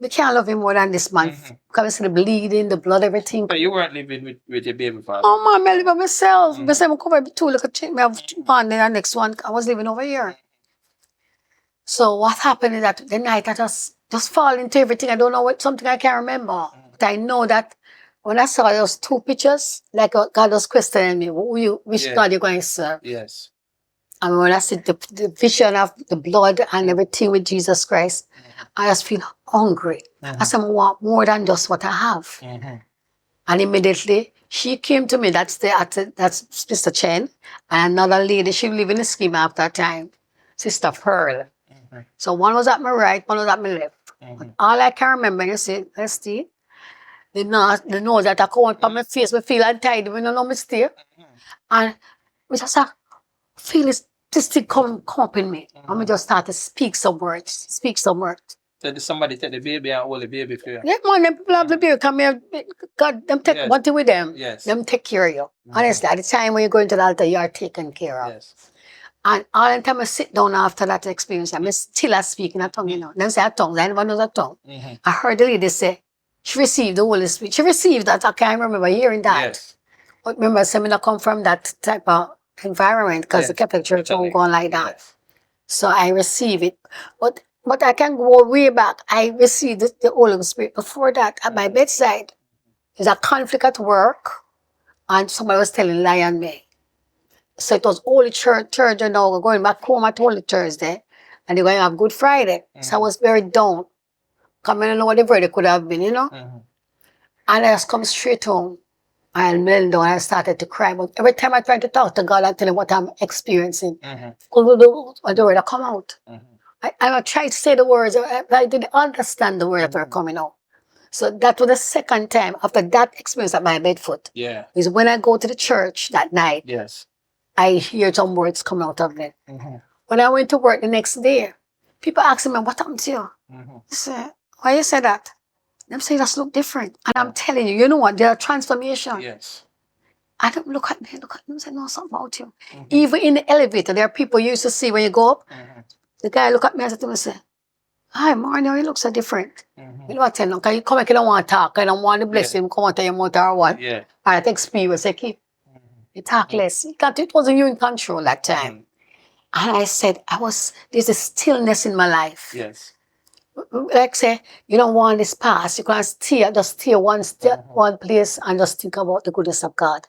Speaker 2: We can't love him more than this man. Because I see the bleeding, the blood, everything.
Speaker 1: So you weren't living with your baby father?
Speaker 2: Oh, man, I live by myself. I said, I'm coming with two little children. I have one, then the next one, I was living over here. So what happened is that the night I just fall into everything. I don't know something I can't remember. But I know that when I saw those two pictures, like God was questioning me, which God you're going to serve?
Speaker 1: Yes.
Speaker 2: And when I see the vision of the blood and everything with Jesus Christ, I just feel hungry. I said, I want more than just what I have. And immediately, she came to me, that's Mr. Chen, and another lady, she lived in the scheme after that time, Sister Pearl. So one was at my right, one was at my left. But all I can remember, you see, let's see, the nose that I come out from my face, I feel untidy, when I know me stay. And I just feel this thing come up in me. And I just start to speak some words.
Speaker 1: So did somebody take the baby and hold the baby for you?
Speaker 2: Yeah, man, them people have the baby come here. God, them take one thing with them.
Speaker 1: Yes.
Speaker 2: Them take care of you. Honestly, at the time when you go into the altar, you are taken care of.
Speaker 1: Yes.
Speaker 2: And all the time I sit down after that experience, I'm still speaking a tongue, Them say a tongue, I never know a tongue. I heard the lady say, she received the Holy Spirit. She received that. I can't remember hearing that.
Speaker 1: Yes.
Speaker 2: But remember, I come from that type of environment because the Catholic Church don't go on like that.
Speaker 1: Yes.
Speaker 2: So I receive it. But I can go way back. I received the Holy Spirit. Before that, at my bedside, there's a conflict at work, and somebody was telling lie on me. So it was Holy Church, and now we're going back home at Holy Thursday, and they're going to have Good Friday. So I was very down. Because I don't know what the verdict could have been, And I just come straight home. I knelt down and I started to cry. But every time I tried to talk to God, I tell him what I'm experiencing. The word come out. I tried to say the words, but I didn't understand the words that were coming out. So that was the second time after that experience at my bedfoot.
Speaker 1: Yeah.
Speaker 2: Is when I go to the church that night,
Speaker 1: Yes.
Speaker 2: I hear some words come out of me. When I went to work the next day, people asking me, what happened to you? I said, why you say that? Them say, just look different. And I'm telling you, you know what? There are transformation.
Speaker 1: Yes.
Speaker 2: I don't look at them and say, no, something about you. Even in the elevator, there are people you used to see when you go up. The guy look at me and say to me, say, hi, Marnie, you look so different. You know what I tell them? Because you come back, you don't want to talk, you don't want to bless him, come out of your mouth or what.
Speaker 1: Yeah.
Speaker 2: All right, experience, I keep. You talk less. Because it wasn't you in control that time. And I said, there's a stillness in my life.
Speaker 1: Yes.
Speaker 2: Like say, you don't want this past. You can just stay one place and just think about the goodness of God.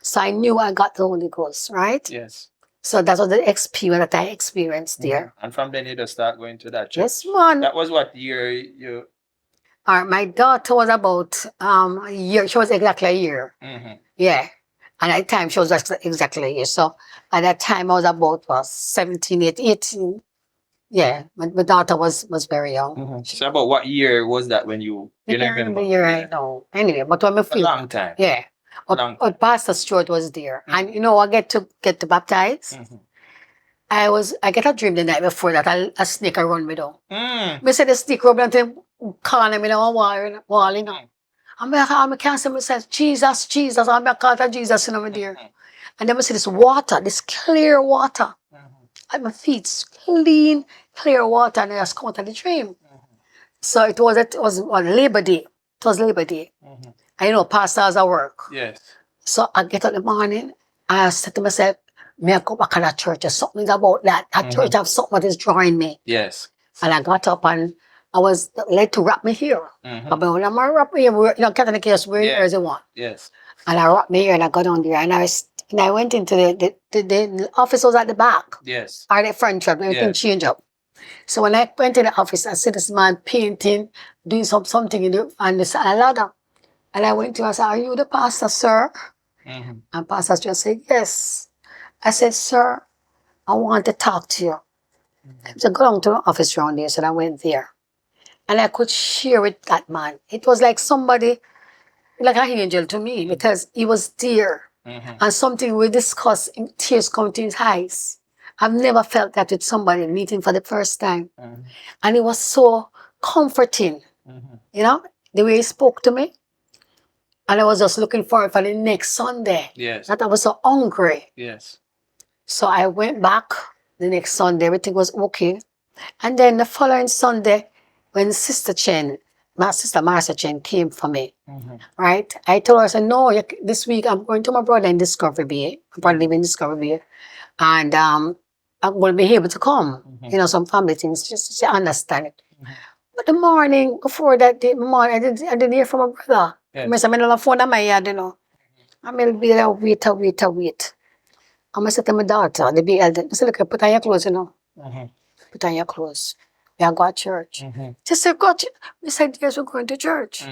Speaker 2: So I knew I got the Holy Ghost, right?
Speaker 1: Yes.
Speaker 2: So that was the experience that I experienced there.
Speaker 1: And from then you just start going to that church.
Speaker 2: Yes, man.
Speaker 1: That was what year you?
Speaker 2: My daughter was about a year. She was exactly a year. Yeah. And at the time, she was exactly a year. So at that time, I was about 17, 18. Yeah, my daughter was very young.
Speaker 1: So about what year was that when you remember?
Speaker 2: The year I know. Anyway, but when I feel
Speaker 1: a long time.
Speaker 2: Yeah. But Pastor Stewart was there. And you know, I get to baptize. I get a dream the night before that a snake run me down. Me say the snake run me down, calling me down a wall, you know. I can't say myself, Jesus, Jesus. I'm a call to Jesus, you know, my dear. And then I see this water, this clear water. At my feet, clean, clear water, and I just come out of the dream. So it was on Labor Day. It was Labor Day. And you know, pastors at work.
Speaker 1: Yes.
Speaker 2: So I get up in the morning, and I said to myself, may I go back to that church? There's something about that. That church have something that is drawing me.
Speaker 1: Yes.
Speaker 2: And I got up and I was led to wrap my hair. But when I'm wrap my hair, you know, Catholic case, where as you want.
Speaker 1: Yes.
Speaker 2: And I wrapped my hair and I got on there and I went into the office was at the back.
Speaker 1: Yes.
Speaker 2: Or the front shop, everything changed up. So when I went to the office, I see this man painting, doing something on the ladder. And I went to him, I said, are you the pastor, sir? And pastor just said, yes. I said, sir, I want to talk to you. He said, go down to the office around there. So I went there. And I could share with that man. It was like somebody, like an angel to me, because he was there. And something we discussed, tears coming to his eyes. I've never felt that with somebody meeting for the first time. And it was so comforting, you know, the way he spoke to me. And I was just looking forward for the next Sunday.
Speaker 1: Yes.
Speaker 2: That I was so hungry.
Speaker 1: Yes.
Speaker 2: So I went back the next Sunday, everything was okay. And then the following Sunday, when Sister Chen, my sister Marcia Chen came for me, right? I told her, I said, no, this week I'm going to my brother in Discovery Bay. I'm probably living in Discovery Bay. And I'm going to be able to come. You know, some family things, just to understand it. But the morning before that day, I didn't hear from my brother. I said, I'm on the phone at my yard, you know. I'm going to be there, wait. I'm going to say to my daughter, the big elder, I said, look, put on your clothes, you know. Put on your clothes. We are going to church. She said, go to church. We said, yes, we're going to church.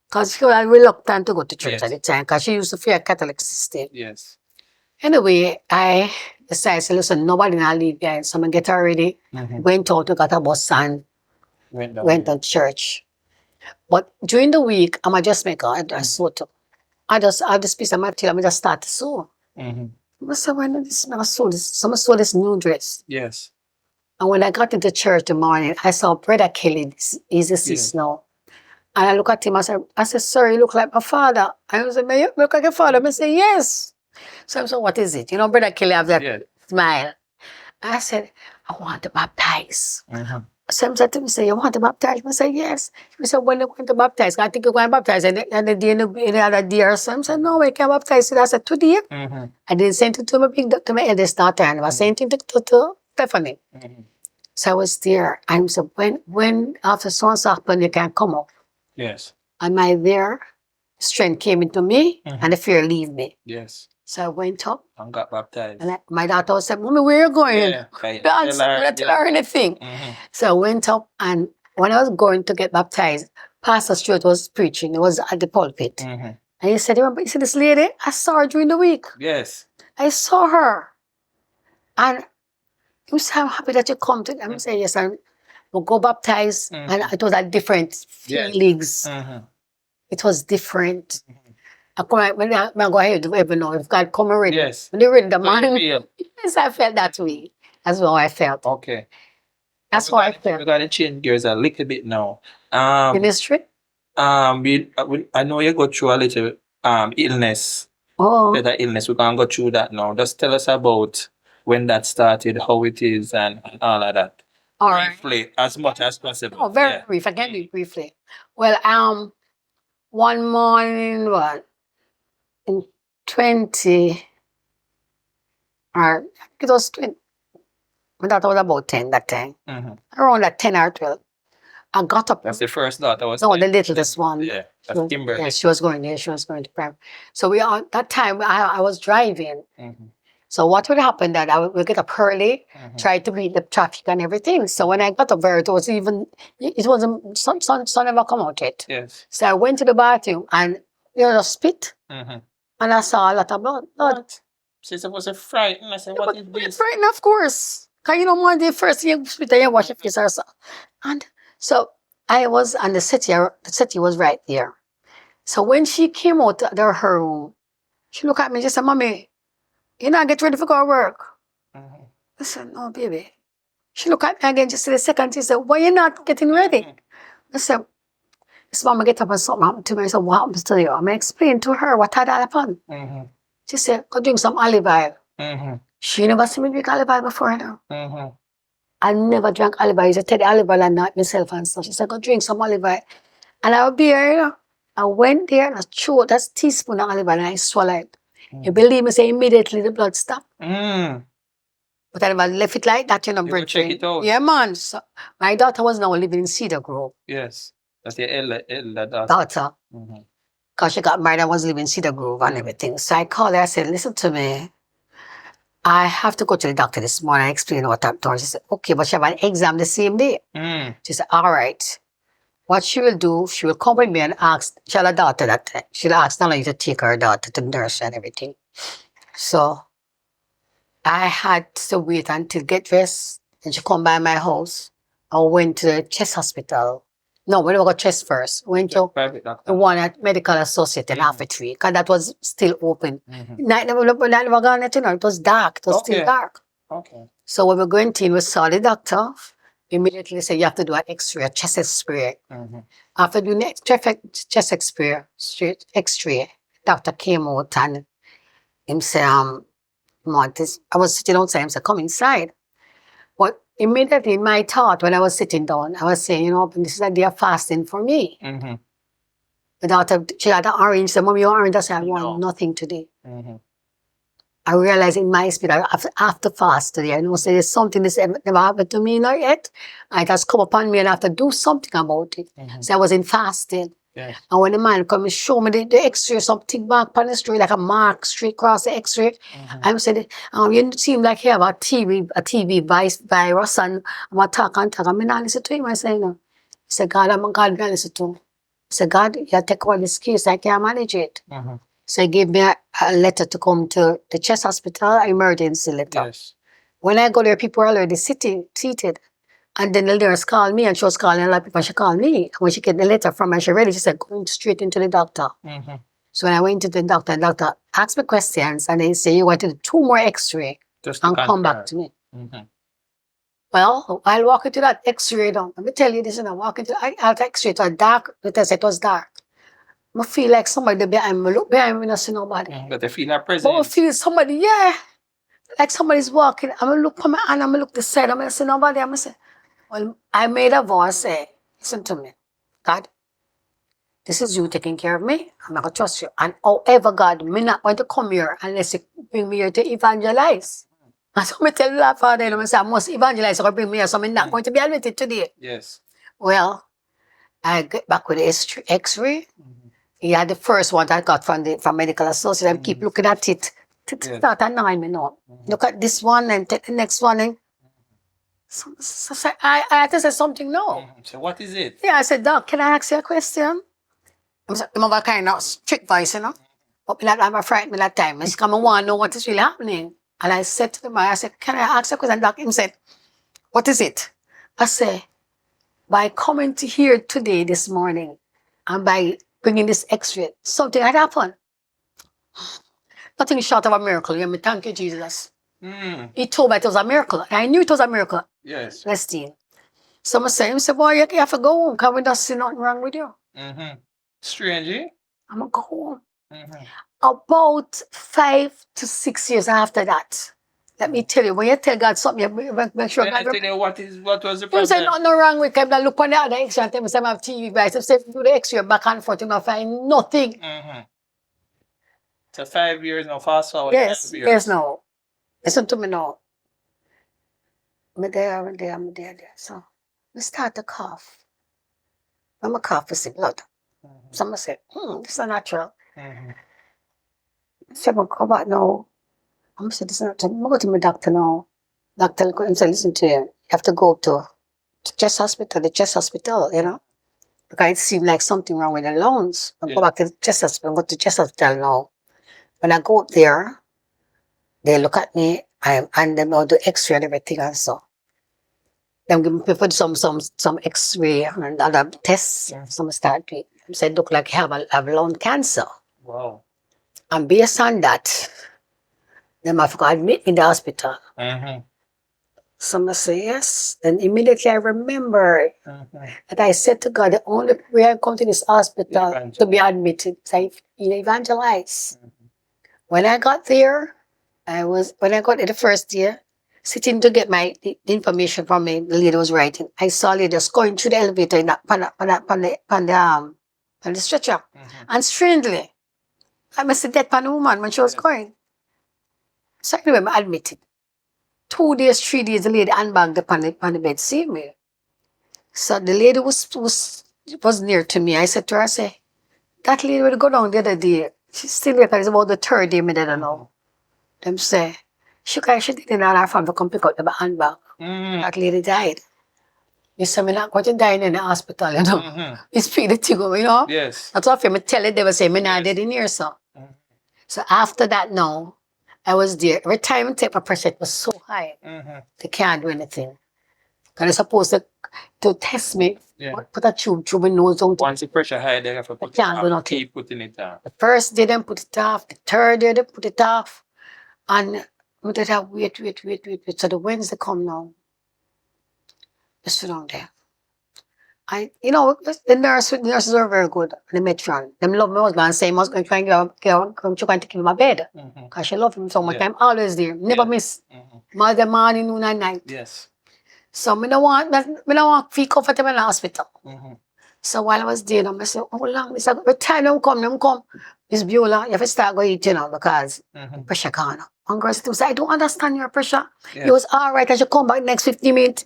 Speaker 2: Because she was reluctant to go to church at the time, because she used to fear Catholic system.
Speaker 1: Yes.
Speaker 2: Anyway, I decided, say, listen, nobody now leave behind. So I'm going to get her ready. Went out, we got a bus and went to church. But during the week, I'm a dressmaker. I sew too. I have this piece of material, I just start to sew. I said, why not this? I sew this. So I sew this new dress.
Speaker 1: Yes.
Speaker 2: And when I got into church the morning, I saw Brother Kelly, he's deceased now. And I look at him, I said, sir, you look like my father. And he said, you look like your father. I said, yes. So I said, what is it? You know, Brother Kelly have that smile. I said, I want to baptize. So I said to me, say, you want to baptize? I said, yes. He said, when you going to baptize? I think you're going to baptize. And the day, the other day or something. I said, no, we can't baptize. I said, today? I didn't send it to my eldest daughter. And I was sending it to Stephanie. So I was there. And he said, when after so-and-so happened, you can come up.
Speaker 1: Yes.
Speaker 2: And my there, strength came into me and the fear leave me.
Speaker 1: Yes.
Speaker 2: So I went up.
Speaker 1: And got baptized.
Speaker 2: And my daughter said, Mommy, where are you going? Don't tell her anything. So I went up, and when I was going to get baptized, Pastor Stewart was preaching. He was at the pulpit. And he said, "Remember, you see this lady? I saw her during the week.
Speaker 1: Yes.
Speaker 2: I saw her. And he said, I'm happy that you come to." I'm saying, yes, and we'll go baptize. And it was a different feelings. It was different. I come out, when I go ahead, you ever know if God come already.
Speaker 1: Yes.
Speaker 2: When they read the
Speaker 1: So you
Speaker 2: man,
Speaker 1: feel.
Speaker 2: yes, I felt that way. That's how I felt.
Speaker 1: Okay.
Speaker 2: That's how I felt.
Speaker 1: We're gonna change gears a little bit now.
Speaker 2: Ministry?
Speaker 1: I know you go through a little illness.
Speaker 2: Oh,
Speaker 1: Better illness. We're gonna go through that now. Just tell us about when that started, how it is, and all of that.
Speaker 2: all right.
Speaker 1: Briefly, as much as possible.
Speaker 2: Oh, very brief. I can do it briefly. Well, one morning, what, in 20, or I think it was 20, my daughter was about 10 that time. Around that 10 or 12. I got up.
Speaker 1: That's the first daughter was.
Speaker 2: No, the littlest one.
Speaker 1: Yeah, that's Kimberly.
Speaker 2: Yeah, she was going there. She was going to primary. So that time I was driving. So what would happen that I would get up early, try to beat the traffic and everything. So when I got up there, it wasn't, sun never come out yet.
Speaker 1: Yes.
Speaker 2: So I went to the bathroom and there was a spit. And I saw a lot of blood.
Speaker 1: She said, was it frightened? I said, what is this?
Speaker 2: Frightened, of course. Because you know, one day first you spit and you wash your face or so. And so I was, and the city was right there. So when she came out of her room, she looked at me and she said, "Mommy, you not get ready for go to work?" I said, "No, baby." She looked at me again just the second. She said, "Why you not getting ready?" I said, "This mama get up and something happened to me." I said, "What happens to you?" I'm going to explain to her what had happened. She said, "Go drink some olive oil." She never seen me drink olive oil before now. I never drank olive oil. I used to take the olive oil and not myself and stuff. She said, "Go drink some olive oil." And I would be here, you know. I went there and I threw that teaspoon of olive oil and I swallowed it. You believe me, say immediately the blood stopped. But I never left it like that, you know,
Speaker 1: You check it out.
Speaker 2: Yeah, man. So my daughter was now living in Cedar Grove.
Speaker 1: Yes. That's your elder daughter.
Speaker 2: Daughter. Because she got married and was living in Cedar Grove and everything. So I called her, I said, "Listen to me. I have to go to the doctor this morning." I explained what happened to her. She said, "Okay, but she have an exam the same day." She said, "All right. What she will do, she will come with me and ask," she had a daughter that time. She'll ask Nolly to take her daughter to nurse and everything. So I had to wait until get dressed and she come by my house. I went to the chest hospital. No, we never got chest first. Went to the one at Medical Associate in half a tree, because that was still open. Night never gone yet, you know, it was dark. It was still dark.
Speaker 1: Okay.
Speaker 2: So when we went in, we saw the doctor. Immediately said, "You have to do an X-ray, a chest X-ray." After doing the chest X-ray, doctor came out and him said, I was sitting outside, him said, "Come inside." But immediately in my thought, when I was sitting down, I was saying, you know, this is a day of fasting for me. The daughter, she had an orange, said, "Mommy, your orange." I said, "I want nothing today." I realized in my spirit, I have to fast today. I know so there's something that's never happened to me not yet. It has come upon me and I have to do something about it. So I was in fasting. And when the man come and show me the X-ray, something back on the street, like a mark straight across the X-ray, I said, "You seem like you have a TV virus and I'm going to talk and talk." I mean, I listen to him. I say, "No." He said, "God, I'm God, I listen to him." I said, "God, you take over this case. I can't manage it." So he gave me a letter to come to the chest hospital, emergency letter. When I go there, people are already seated. And then the nurse called me and she was calling a lot of people. She called me. When she get the letter from her, she read it. She said, "Go straight into the doctor." So when I went to the doctor asked me questions and they say, "You want to do 2 more X-ray and come back to me." Well, I'll walk into that X-ray down. Let me tell you this, and I walk into that X-ray. It was dark. It was dark. I feel like somebody behind me. Look behind me, I see nobody.
Speaker 1: But they feel like presence.
Speaker 2: But I feel somebody, yeah. Like somebody's walking. I'm going to look for my hand. I'm going to look the side. I'm going to see nobody. I'm going to say, well, I made a voice say, "Listen to me. God, this is you taking care of me. I'm not going to trust you. And however, God, I'm not going to come here unless you bring me here to evangelize." And so I tell the Father, I say, "I must evangelize or bring me here. So I'm not going to be admitted today."
Speaker 1: Yes.
Speaker 2: Well, I get back with the X-ray. He had the first one that I got from Medical Associate. I keep looking at it. Start annoying me now. Look at this one and take the next one. And so I had to say something now.
Speaker 1: So what is it?
Speaker 2: Yeah, I said, "Doc, can I ask you a question?" I'm a kind of strict voice, you know. But I'm afraid me that time. I come and want to know what is really happening. And I said to the man, I said, can I ask a question? Doc, him said, what is it? I say, by coming to here today, this morning, and by bringing this x-ray, something had happened. Nothing short of a miracle. You know, thank you, Jesus. He told me it was a miracle. And I knew it was a miracle.
Speaker 1: Yes.
Speaker 2: Lestine. So I said, him said, boy, you have to go home because we don't see nothing wrong with you.
Speaker 1: Strange, eh?
Speaker 2: I'm going to go home. About 5 to 6 years after that, let me tell you, when you tell God something, you make sure
Speaker 1: When
Speaker 2: God...
Speaker 1: I tell you what was the
Speaker 2: He
Speaker 1: problem?
Speaker 2: said, nothing wrong with him. I look on the other x-ray and tell me, I have TV guys. I say, do the x-ray back and forth, you know, find nothing.
Speaker 1: So 5 years now, fast forward.
Speaker 2: Yes,
Speaker 1: 5 years.
Speaker 2: yes, no. Listen to me now. I'm there. So, I start to cough. When I cough, I see blood. Someone said, this is not natural. I said, I'm come back now. I'm said, this is not natural. I'm go to my doctor now. Doctor said, listen to you. You have to go to the chest hospital, you know. Because it seemed like something wrong with the lungs. I go back to the chest hospital. I go to the chest hospital now. When I go up there, they look at me and them all do x-ray and everything and so. Them give me people some x-ray and other tests. Some start to said look like you have lung cancer.
Speaker 1: Wow.
Speaker 2: And based on that, them have to admit me in the hospital. Some say yes. Then immediately I remember that I said to God, the only way I come to this hospital to be admitted is I evangelize. When I got there, when I got there the first year, sitting to get the information from me, the lady was writing. I saw a lady just going through the elevator in on the stretcher. And strangely, I must have that woman when she was going. So anyway, I admitted. 2 days, 3 days, the lady unbagged upon the bed, see me. So the lady was near to me. I said to her, I say, that lady will go down the other day. She's still there because it's about the 3rd day, I don't know. Them say, she didn't have her family to come pick up the handbag. That lady died. You say, me not going to die in the hospital, you know. It's pretty thing, you know.
Speaker 1: Yes.
Speaker 2: That's what I tell it, they will say, me not dead in here, so. So after that now, I was there. Every time I take my pressure, it was so high. They can't do anything. Because they're supposed to test me. Put a tube through my nose.
Speaker 1: Once the pressure high, they have to put it off. Keep putting it down. The
Speaker 2: first day, they put it off. The 3rd day, they put it off. And we did have wait. So the Wednesday come now. Just sit down there. The nurses are very good. The matron. Them love my husband and say, I was going to try and come to take him in my bed. Because she love him so much. I'm always there. Never miss. Mother, morning, noon, and night.
Speaker 1: Yes.
Speaker 2: So I don't want to feel comfortable in the hospital. So while I was there, I said, how long? Every time them come. Miss Buelah, you have to start going eat, because the pressure gone up. And girls say, I don't understand your pressure. It was all right. I should come back next 15 minutes.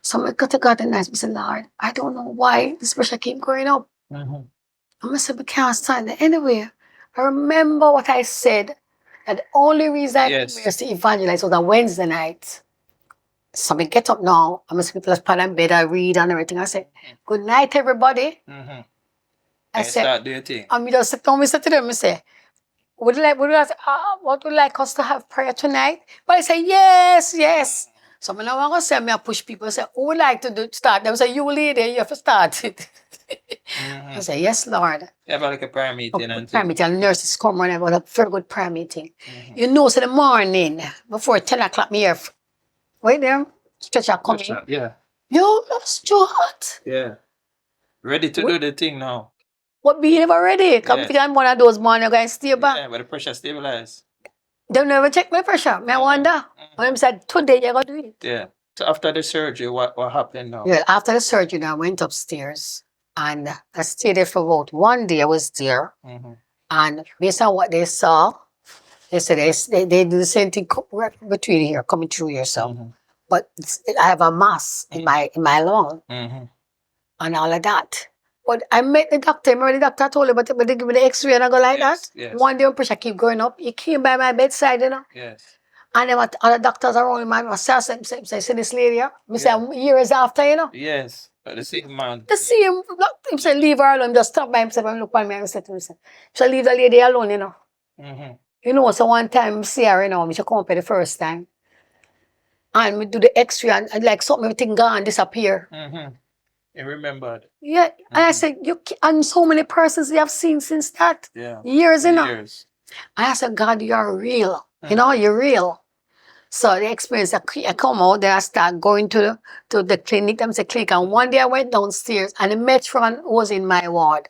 Speaker 2: So I got to God and I said, Lord, I don't know why this pressure keep going up. I said, we can't stand it. Anyway, I remember what I said. And the only reason I came here to evangelize was on Wednesday night. So I get up now. I'm going to people put in bed, I read and everything. I said, good night, everybody. I said,
Speaker 1: start doing your thing.
Speaker 2: And we just sit down, we said to them, I say, would you like us to have prayer tonight? But I say, yes. So I want to say, I push people, I say, who would like to start? They say, you lady, you have to start it. I say, yes, Lord.
Speaker 1: You have like a prayer meeting.
Speaker 2: Prayer meeting, and nurses come and have a very good prayer meeting. You know, so the morning, before 10 o'clock, me here, wait there, stretcher coming.
Speaker 1: Yeah.
Speaker 2: Yo, that's too hot.
Speaker 1: Yeah. Ready to do the thing now.
Speaker 2: What be never ready? Come if I'm one of those morning, I'm going to stay back.
Speaker 1: Yeah, but the pressure stabilize.
Speaker 2: They never check my pressure. I wonder. When I said, today you're going to do it.
Speaker 1: Yeah. So after the surgery, what happened now?
Speaker 2: Yeah, after the surgery, I went upstairs and I stayed there for about 1 day. I was there. And based on what they saw, they said they do the same thing between here, coming through here. So, but I have a mass in my lung and all of that. But I met the doctor. Remember the doctor told me, but they give me the x-ray and I go like that.
Speaker 1: Yes.
Speaker 2: One day, my pressure keep going up. He came by my bedside,
Speaker 1: Yes.
Speaker 2: And then other doctors around him, I said, say, this lady, I say, years after,
Speaker 1: Yes. The same man.
Speaker 2: The same, him say, leave her alone, just stop by himself and look at me and say to himself, so leave the lady alone, you know.
Speaker 1: Mm-hmm.
Speaker 2: You know, so one time, I see her, you know, she come up for the first time. And we do the x-ray and like something, everything gone, disappear.
Speaker 1: Mm-hmm. You remembered.
Speaker 2: Yeah, and I
Speaker 1: Mhm.
Speaker 2: said, and so many persons we have seen since that.
Speaker 1: Yeah.
Speaker 2: Years, you know.
Speaker 1: Years.
Speaker 2: And I said, God, you're real. You know, you're real. So the experience, I come out there, I start going to the clinic, them say clinic, and one day I went downstairs and the matron was in my ward.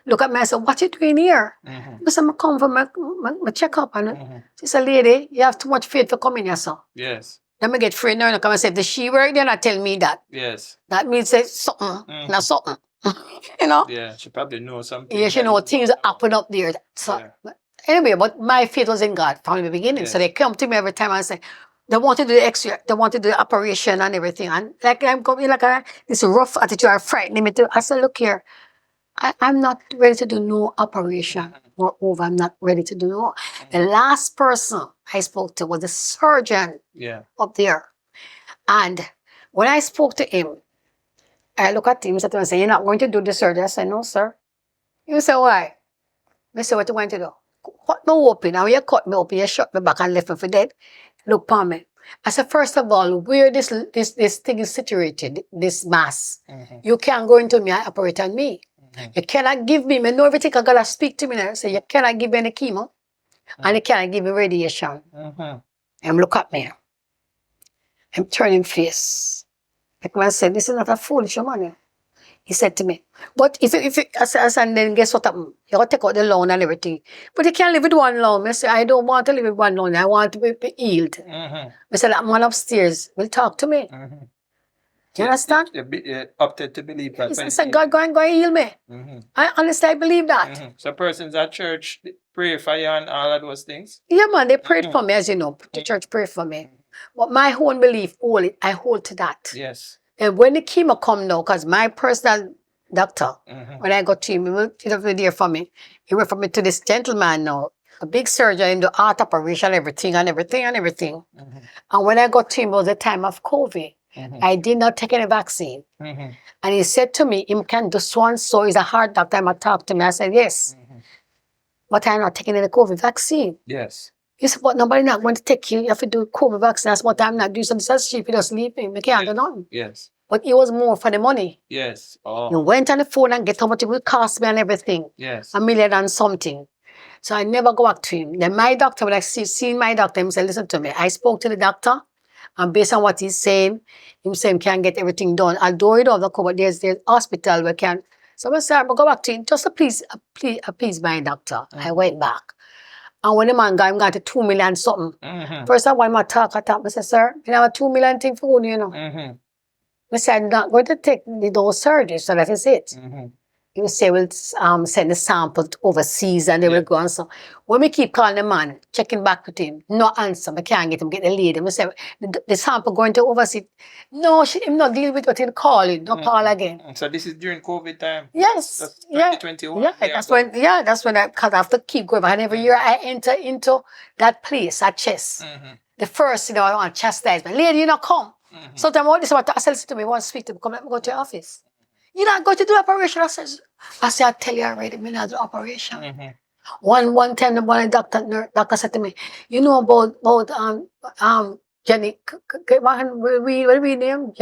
Speaker 2: Look at me, I said, what you doing here?
Speaker 1: Mm-hmm.
Speaker 2: I said, I come for my checkup. And
Speaker 1: Mm-hmm.
Speaker 2: she said, lady, you have too much faith for coming here, so.
Speaker 1: Yes.
Speaker 2: Let me get free now and come and say, the she work there and tell me that.
Speaker 1: Yes.
Speaker 2: That means say something, not something. You know?
Speaker 1: Yeah. She probably knows something.
Speaker 2: Yeah, she know things happen up there. So,
Speaker 1: Yeah.
Speaker 2: but anyway, but my faith was in God from the beginning. So
Speaker 1: Yes.
Speaker 2: they come to me every time and say, they want to do the x-ray, they want to do the operation and everything. And like I'm going like this rough attitude are frightening me too. I said, look here, I'm not ready to do no operation. Moreover, I'm not ready to do no. The last person I spoke to was the surgeon
Speaker 1: Yeah.
Speaker 2: up there. And when I spoke to him, I look at him and said, you're not going to do the surgery? I said, no, sir. He said, why? I said, what you going to do? Cut me open. And when you cut me open, you shut me back and left me for dead. Look upon me. I said, first of all, where this thing is situated, this mass, you can't go into me and operate on me. You cannot give me, I know everything I gotta speak to me now. So you cannot give me any chemo and you cannot give me radiation. And look at me. I'm turning face. Like when I said, this is not a foolish money. He said to me, but if I said, and then guess what happened? You got to take out the loan and everything. But you can't live with one loan. I said, I don't want to live with one loan. I want to be healed. I said, that man upstairs will talk to me. You understand?
Speaker 1: You opted to believe that.
Speaker 2: I said, God, go and heal me. I honestly, I believe that.
Speaker 1: So persons at church pray for you and all of those things?
Speaker 2: Yeah, man, they prayed for me, as you know. The church prayed for me. But my own belief, I hold to that.
Speaker 1: Yes.
Speaker 2: And when the chemo come now, because my personal doctor, when I got to him, he will be there for me. He went for me to this gentleman now, a big surgeon in the heart operation, everything. And when I got to him, it was the time of COVID. I did not take any vaccine. And he said to me, him can do so and so. He's a heart doctor. He talk to me. I said, yes. But I'm not taking any COVID vaccine.
Speaker 1: Yes.
Speaker 2: He said, but nobody not going to take you. You have to do COVID vaccine. That's what I'm not doing. So this is cheap. He just leave me. I can't do nothing.
Speaker 1: Yes.
Speaker 2: But it was more for the money.
Speaker 1: Yes. Oh.
Speaker 2: You went on the phone and get how much it will cost me and everything.
Speaker 1: Yes.
Speaker 2: $1 million and something. So I never go back to him. Then my doctor, when I seen my doctor, he said, listen to me. I spoke to the doctor. And based on what he's saying, he said he can get everything done. Although it doesn't come, but there's hospital where can. So I said, I'm go back to him just to please my doctor. I went back. And when the man got to 2 million something. First I want my talk. I said, sir, you have a 2 million thing for you, you know. I said, I'm not going to take those surgeries, so that is it. He will say, we'll send the sample overseas and they will go and so. When we keep calling the man, checking back with him, no answer, I can't get him, get the lady. We say, the sample going to overseas. No, him not deal with what he'll call it, don't call again.
Speaker 1: So this is during COVID time?
Speaker 2: Yes.
Speaker 1: That's 2021?
Speaker 2: Yeah, that's when because I have to keep going back. And every year I enter into that place, that chest. The first, I want chastisement. Lady, you not come. Sometimes all this about I said, listen to me, want to speak to me, come let me go to your office. You're not going to do the operation. I said, I tell you already, me not do the operation. One time the one doctor said to me, you know about Jenny, what we name?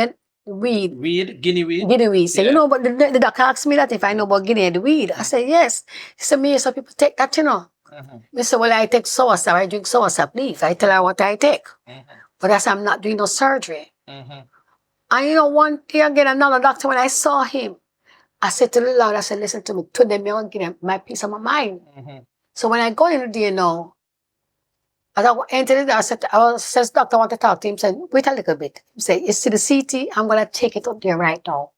Speaker 1: Weed, guinea weed.
Speaker 2: Guinea weed. So, you know, but the doctor asked me that if I know about guinea and weed. I said, yes. He said, me, some people take that, you know. I said, well, I take soursop. I drink soursop leaf. I tell her what I take. But I said, I'm not doing no surgery. And you know, one day again, another doctor, when I saw him, I said to the Lord, I said, listen to me, today I'm going to give him my peace of my mind. So when I go in there now, as I entered there, I said, doctor, I want to talk to him. He said, wait a little bit. He said, you see the CT? I'm going to take it up there right now.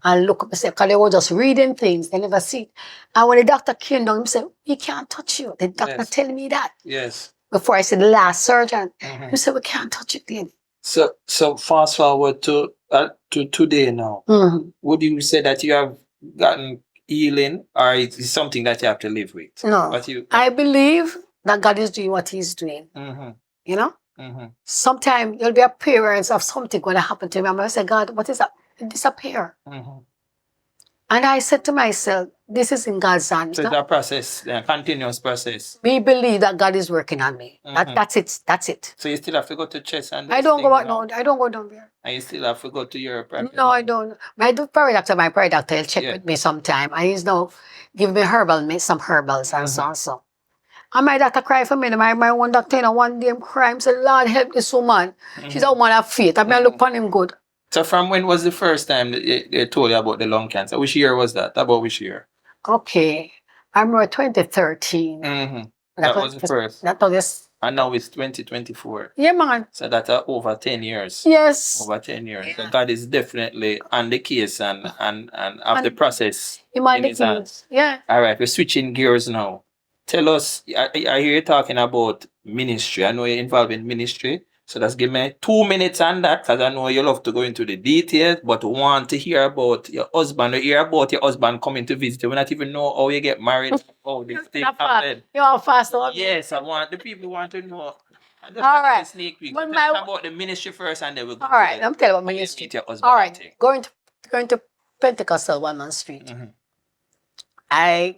Speaker 2: And look up and say, because they were just reading things, they never see it. And when the doctor came down, he said, he can't touch you. The doctor telling me that.
Speaker 1: Yes.
Speaker 2: Before I said the last surgeon, he said, we can't touch it then.
Speaker 1: So fast forward to today now. Would you say that you have gotten healing, or is it something that you have to live with?
Speaker 2: No. I believe that God is doing what he's doing. You know? Sometimes there'll be appearance of something going to happen to me. I'm going to say, God, what is that? it disappeared.
Speaker 1: Mhm.
Speaker 2: And I said to myself, this is in God's hands.
Speaker 1: So it's a process, a continuous process.
Speaker 2: We believe that God is working on me.
Speaker 1: Mhm.
Speaker 2: That's it. That's it.
Speaker 1: So you still have to go to church and
Speaker 2: I
Speaker 1: those
Speaker 2: don't go
Speaker 1: things
Speaker 2: out
Speaker 1: now?
Speaker 2: no, I don't go down there.
Speaker 1: And you still have to go to Europe.
Speaker 2: No, I don't. My prayer doctor, he'll check
Speaker 1: Yeah.
Speaker 2: with me sometime. And he's now give me some herbals and so
Speaker 1: Mhm.
Speaker 2: and so. And my doctor cry for me. My one doctor, one day him cry. He said, Lord, help this woman. She's a woman of faith. I mean, I look upon him good.
Speaker 1: So from when was the first time that they told you about the lung cancer? Which year was that? About which year?
Speaker 2: Okay. I remember 2013.
Speaker 1: Mm-hmm. That was the first.
Speaker 2: That was,
Speaker 1: And now it's 2024.
Speaker 2: yeah, man.
Speaker 1: So that's over 10 years.
Speaker 2: Yes.
Speaker 1: Over 10 years.
Speaker 2: Yeah.
Speaker 1: So God is definitely on the case and of the process
Speaker 2: Him on
Speaker 1: in
Speaker 2: the
Speaker 1: his hands.
Speaker 2: keys. Yeah.
Speaker 1: All right, we're switching gears now. Tell us, I hear you talking about ministry. I know you're involved in ministry. So just give me 2 minutes on that, because I know you love to go into the details, but want to hear about your husband, or hear about your husband coming to visit you. We not even know how you get married, how this thing happened.
Speaker 2: You are fast.
Speaker 1: Yes, the people want to know. I just
Speaker 2: All
Speaker 1: want
Speaker 2: right.
Speaker 1: a sneak peek.
Speaker 2: But
Speaker 1: Tell us about the ministry first, and then we'll go.
Speaker 2: All right, I'm telling you about
Speaker 1: how you
Speaker 2: ministry.
Speaker 1: meet your husband
Speaker 2: All
Speaker 1: and
Speaker 2: right,
Speaker 1: thing.
Speaker 2: going to Pentecostal 1 Street.
Speaker 1: Mhm.
Speaker 2: I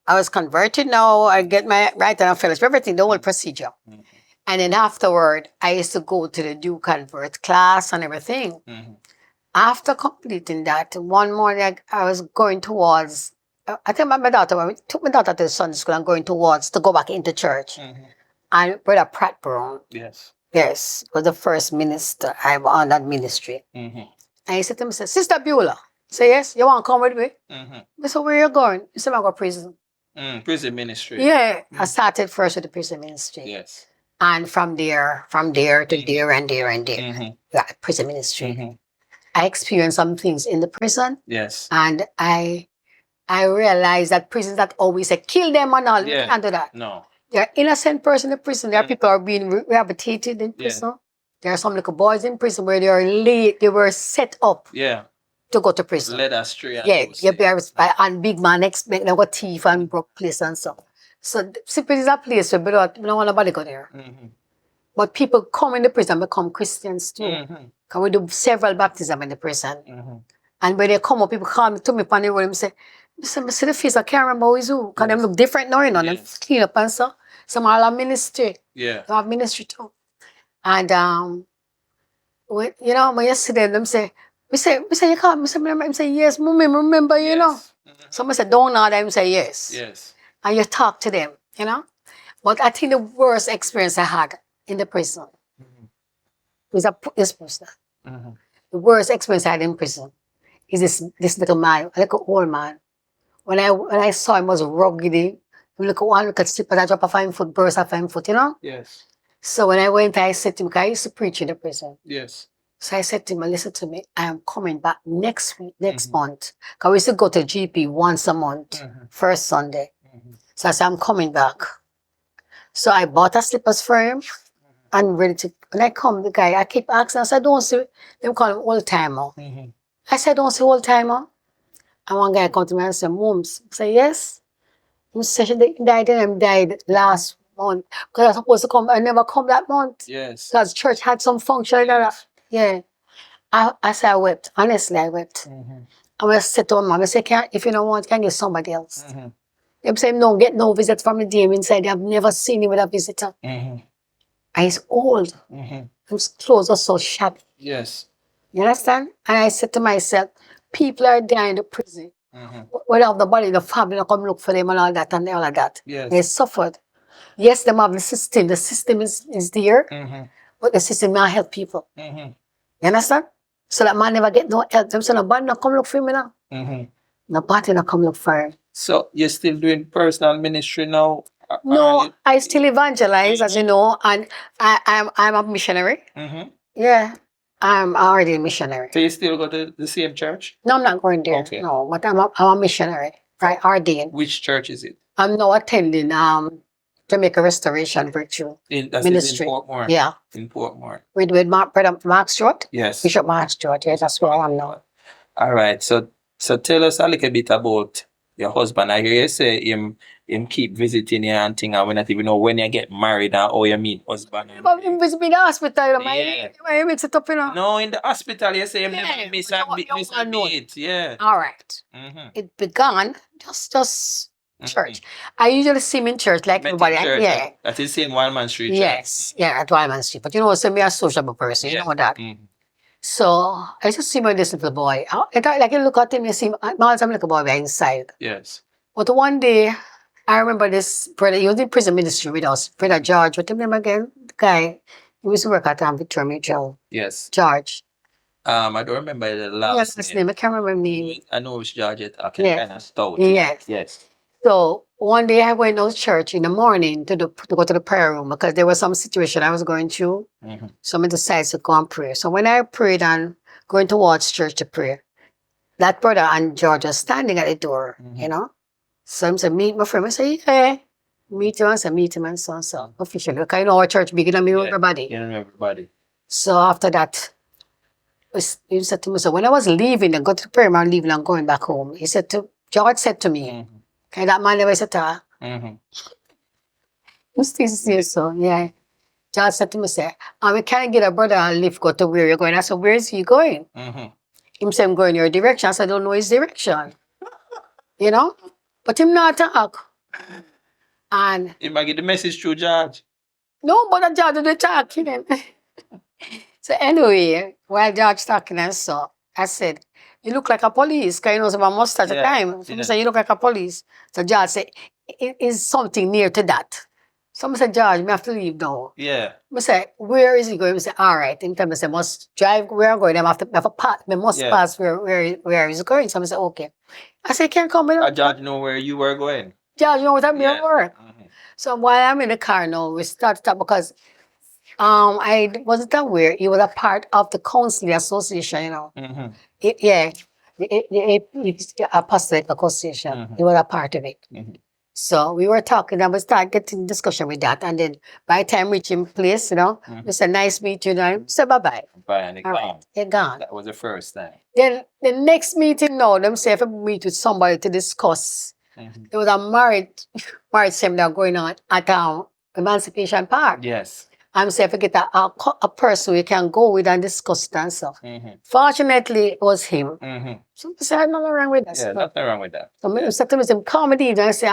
Speaker 2: was converted now. I get my right and fellowship, everything, the whole procedure.
Speaker 1: Mhm.
Speaker 2: And then afterward, I used to go to the New Convert class and everything.
Speaker 1: Mhm.
Speaker 2: After completing that, one morning I was going towards, I think my daughter, I took my daughter to Sunday school and going towards to go back into church.
Speaker 1: Mhm.
Speaker 2: And Brother Pratt Brown,
Speaker 1: Yes.
Speaker 2: yes, was the first minister I was on that ministry.
Speaker 1: Mhm.
Speaker 2: And he said to me, Sister Buelah, say yes, you want to come with me?
Speaker 1: Mhm.
Speaker 2: I said, where you going? He said, I'm going to prison.
Speaker 1: Prison ministry.
Speaker 2: Yeah, I started first with the prison ministry.
Speaker 1: Yes.
Speaker 2: And from there to there and there and there.
Speaker 1: Mhm.
Speaker 2: Yeah, prison ministry.
Speaker 1: Mhm.
Speaker 2: I experienced some things in the prison.
Speaker 1: Yes.
Speaker 2: And I realized that prisons that always say kill them and all.
Speaker 1: Yeah.
Speaker 2: You can't do that.
Speaker 1: No.
Speaker 2: There are innocent person in prison. There are people who are being rehabilitated in prison. There are some little boys in prison where they were set up
Speaker 1: Yeah.
Speaker 2: to go to prison.
Speaker 1: Led astray. And
Speaker 2: Yeah,
Speaker 1: those
Speaker 2: you
Speaker 1: things.
Speaker 2: and big man expect them go thief and broke place and so. So prison is a place where we don't want nobody go there.
Speaker 1: Mhm.
Speaker 2: But people come in the prison become Christians too.
Speaker 1: Mhm.
Speaker 2: Can we do several baptisms in the prison?
Speaker 1: Mhm.
Speaker 2: And when they come up, people call me to me on the road and say, I see the face, I can't remember who is who. Because them look different now, them
Speaker 1: Yes.
Speaker 2: clean up and so. Some are have ministry.
Speaker 1: Yeah.
Speaker 2: They have ministry too. And when you see them say, you can't, I say, yes, mommy, remember, you know.
Speaker 1: Mhm.
Speaker 2: Someone say, don't know them, say yes.
Speaker 1: Yes.
Speaker 2: And you talk to them, you know. But I think the worst experience I had in the prison
Speaker 1: Mhm.
Speaker 2: was this person.
Speaker 1: Mhm.
Speaker 2: The worst experience I had in prison is this little man, a little old man. When I saw him was rugged, look at slip, I drop a 5 foot, burst a 5 foot, you know?
Speaker 1: Yes.
Speaker 2: So when I went, I said to him, because I used to preach in the prison.
Speaker 1: Yes.
Speaker 2: So I said to him, listen to me, I am coming back next week, next
Speaker 1: Mhm.
Speaker 2: month. Because we used to go to GP once a month,
Speaker 1: Mhm.
Speaker 2: first Sunday.
Speaker 1: Mhm.
Speaker 2: So I said, I'm coming back. So I bought a slippers for him and ready to, when I come, the guy, I keep asking, I said, don't see, them call him old timer.
Speaker 1: Mhm.
Speaker 2: I said, don't see old timer. And one guy come to me and said, Mums, I said, yes. He said, she died last month. Because I was supposed to come, I never come that month.
Speaker 1: Yes.
Speaker 2: Because church had some function like that.
Speaker 1: Yes.
Speaker 2: Yeah. I said, I wept. Honestly, I wept.
Speaker 1: Mhm.
Speaker 2: I was said to my mom, I said, if you don't want, can get somebody else.
Speaker 1: Mhm.
Speaker 2: They say, no, get no visit from the DM inside. I've never seen him with a visitor.
Speaker 1: Mhm.
Speaker 2: And he's old.
Speaker 1: Mhm.
Speaker 2: His clothes are so shabby.
Speaker 1: Yes.
Speaker 2: You understand? And I said to myself, people are dying in the prison.
Speaker 1: Mhm.
Speaker 2: Without the body, the family don't come look for them and all that and all of that.
Speaker 1: Yes.
Speaker 2: They suffered. Yes, them have the system. The system is there,
Speaker 1: Mhm.
Speaker 2: but the system not help people.
Speaker 1: Mhm.
Speaker 2: You understand? So that man never get no help. Them say nobody not come look for him now.
Speaker 1: Mhm.
Speaker 2: Nobody not come look for him.
Speaker 1: So you're still doing personal ministry now?
Speaker 2: No, I still evangelize, as you know, and I'm a missionary.
Speaker 1: Mhm.
Speaker 2: Yeah, I'm already a missionary.
Speaker 1: So you still go to the same church?
Speaker 2: No, I'm not going there.
Speaker 1: Okay.
Speaker 2: No, but I'm a missionary. Right, ordained.
Speaker 1: Which church is it?
Speaker 2: I'm now attending Jamaica Restoration Virtue
Speaker 1: That's
Speaker 2: Ministry.
Speaker 1: in Portmore.
Speaker 2: Yeah,
Speaker 1: In Portmore.
Speaker 2: with Brother Mark Stewart,
Speaker 1: Yes.
Speaker 2: Bishop Mark Stewart. Yeah, that's where I am now.
Speaker 1: All right. So tell us a little bit about Your husband, I hear you say him keep visiting you and thing, and we not even know when you get married and how you meet husband and
Speaker 2: But him visit me in the hospital,
Speaker 1: yeah.
Speaker 2: my mix it up,
Speaker 1: No, in the hospital you say him never
Speaker 2: Yeah,
Speaker 1: miss
Speaker 2: but
Speaker 1: a
Speaker 2: you
Speaker 1: miss a
Speaker 2: want to know.
Speaker 1: beat. Yeah.
Speaker 2: All right.
Speaker 1: Mm-hmm.
Speaker 2: It began just
Speaker 1: Mm-hmm.
Speaker 2: church. I usually see him in church like
Speaker 1: Met in
Speaker 2: everybody.
Speaker 1: church.
Speaker 2: Yeah.
Speaker 1: That is same Wild Man Street Church.
Speaker 2: Yes. Yeah, at Wyman Street. But you know, so me a sociable person, you
Speaker 1: Yeah.
Speaker 2: know that.
Speaker 1: Mm-hmm.
Speaker 2: So I just see my this little boy. I thought, like you look at him, you see miles I'm like a boy by inside.
Speaker 1: Yes.
Speaker 2: But one day I remember this brother, he was in prison ministry with us, Brother George. What his name again? The guy, he used to work at Victoria Mutual.
Speaker 1: Yes.
Speaker 2: George.
Speaker 1: I don't remember the
Speaker 2: Yeah,
Speaker 1: last
Speaker 2: his
Speaker 1: name.
Speaker 2: name. I can't remember his name.
Speaker 1: I know it's Georgette. I can
Speaker 2: Yeah.
Speaker 1: kind of stout.
Speaker 2: Yes.
Speaker 1: Yes.
Speaker 2: So one day I went to church in the morning to go to the prayer room because there was some situation I was going through.
Speaker 1: Mm-hmm.
Speaker 2: So I decided to go and pray. So when I prayed and going towards church to pray, that brother and George was standing at the door, you know. So I said, meet my friend. I said, yeah. Meet him. I said, meet him and so and so. Officially. Because you know our church bigger than me with everybody.
Speaker 1: You know everybody.
Speaker 2: So after that, he said to me, so when I was leaving, I got to the prayer room and leaving and going back home, George said to me, okay, that man never said to her. So, yeah. George said to me, say, we can't get a brother and lift go to where you're going. I said, where is he going? Him say, I'm going your direction. I said, I don't know his direction. You know? But him not talk. And
Speaker 1: he might get the message through George.
Speaker 2: no, but George did talk, you know. So anyway, while George talking and so, I said, you look like a police, because you know, so my mustache at the time. So I said, you look like a police. So George said, it is something near to that. So I said, George, we have to leave now.
Speaker 1: Yeah.
Speaker 2: I said, where is he going? I said, all right. In time I said, must drive where I'm going. I have to pass. I must pass where he's going. So I said, okay. I said, can't come in.
Speaker 1: George know where you were going.
Speaker 2: George know what I'm doing work. So while I'm in the car now, we started up because I wasn't aware he was a part of the counseling association, you know. The apostolic association. He was a part of it. So we were talking and we started getting discussion with that. And then by the time reaching place, you know, we said, nice meet you. And we said, bye-bye.
Speaker 1: Bye, and
Speaker 2: All right, they're gone.
Speaker 1: That was the first time.
Speaker 2: Then the next meeting now, them say if I meet with somebody to discuss. There was a marriage seminar going on at Emancipation Park.
Speaker 1: Yes.
Speaker 2: I'm saying if I get a person we can go with and discuss it and stuff. Fortunately, it was him. So I said, nothing wrong with that.
Speaker 1: Yeah, nothing wrong with that.
Speaker 2: So I said to him, call me and I said,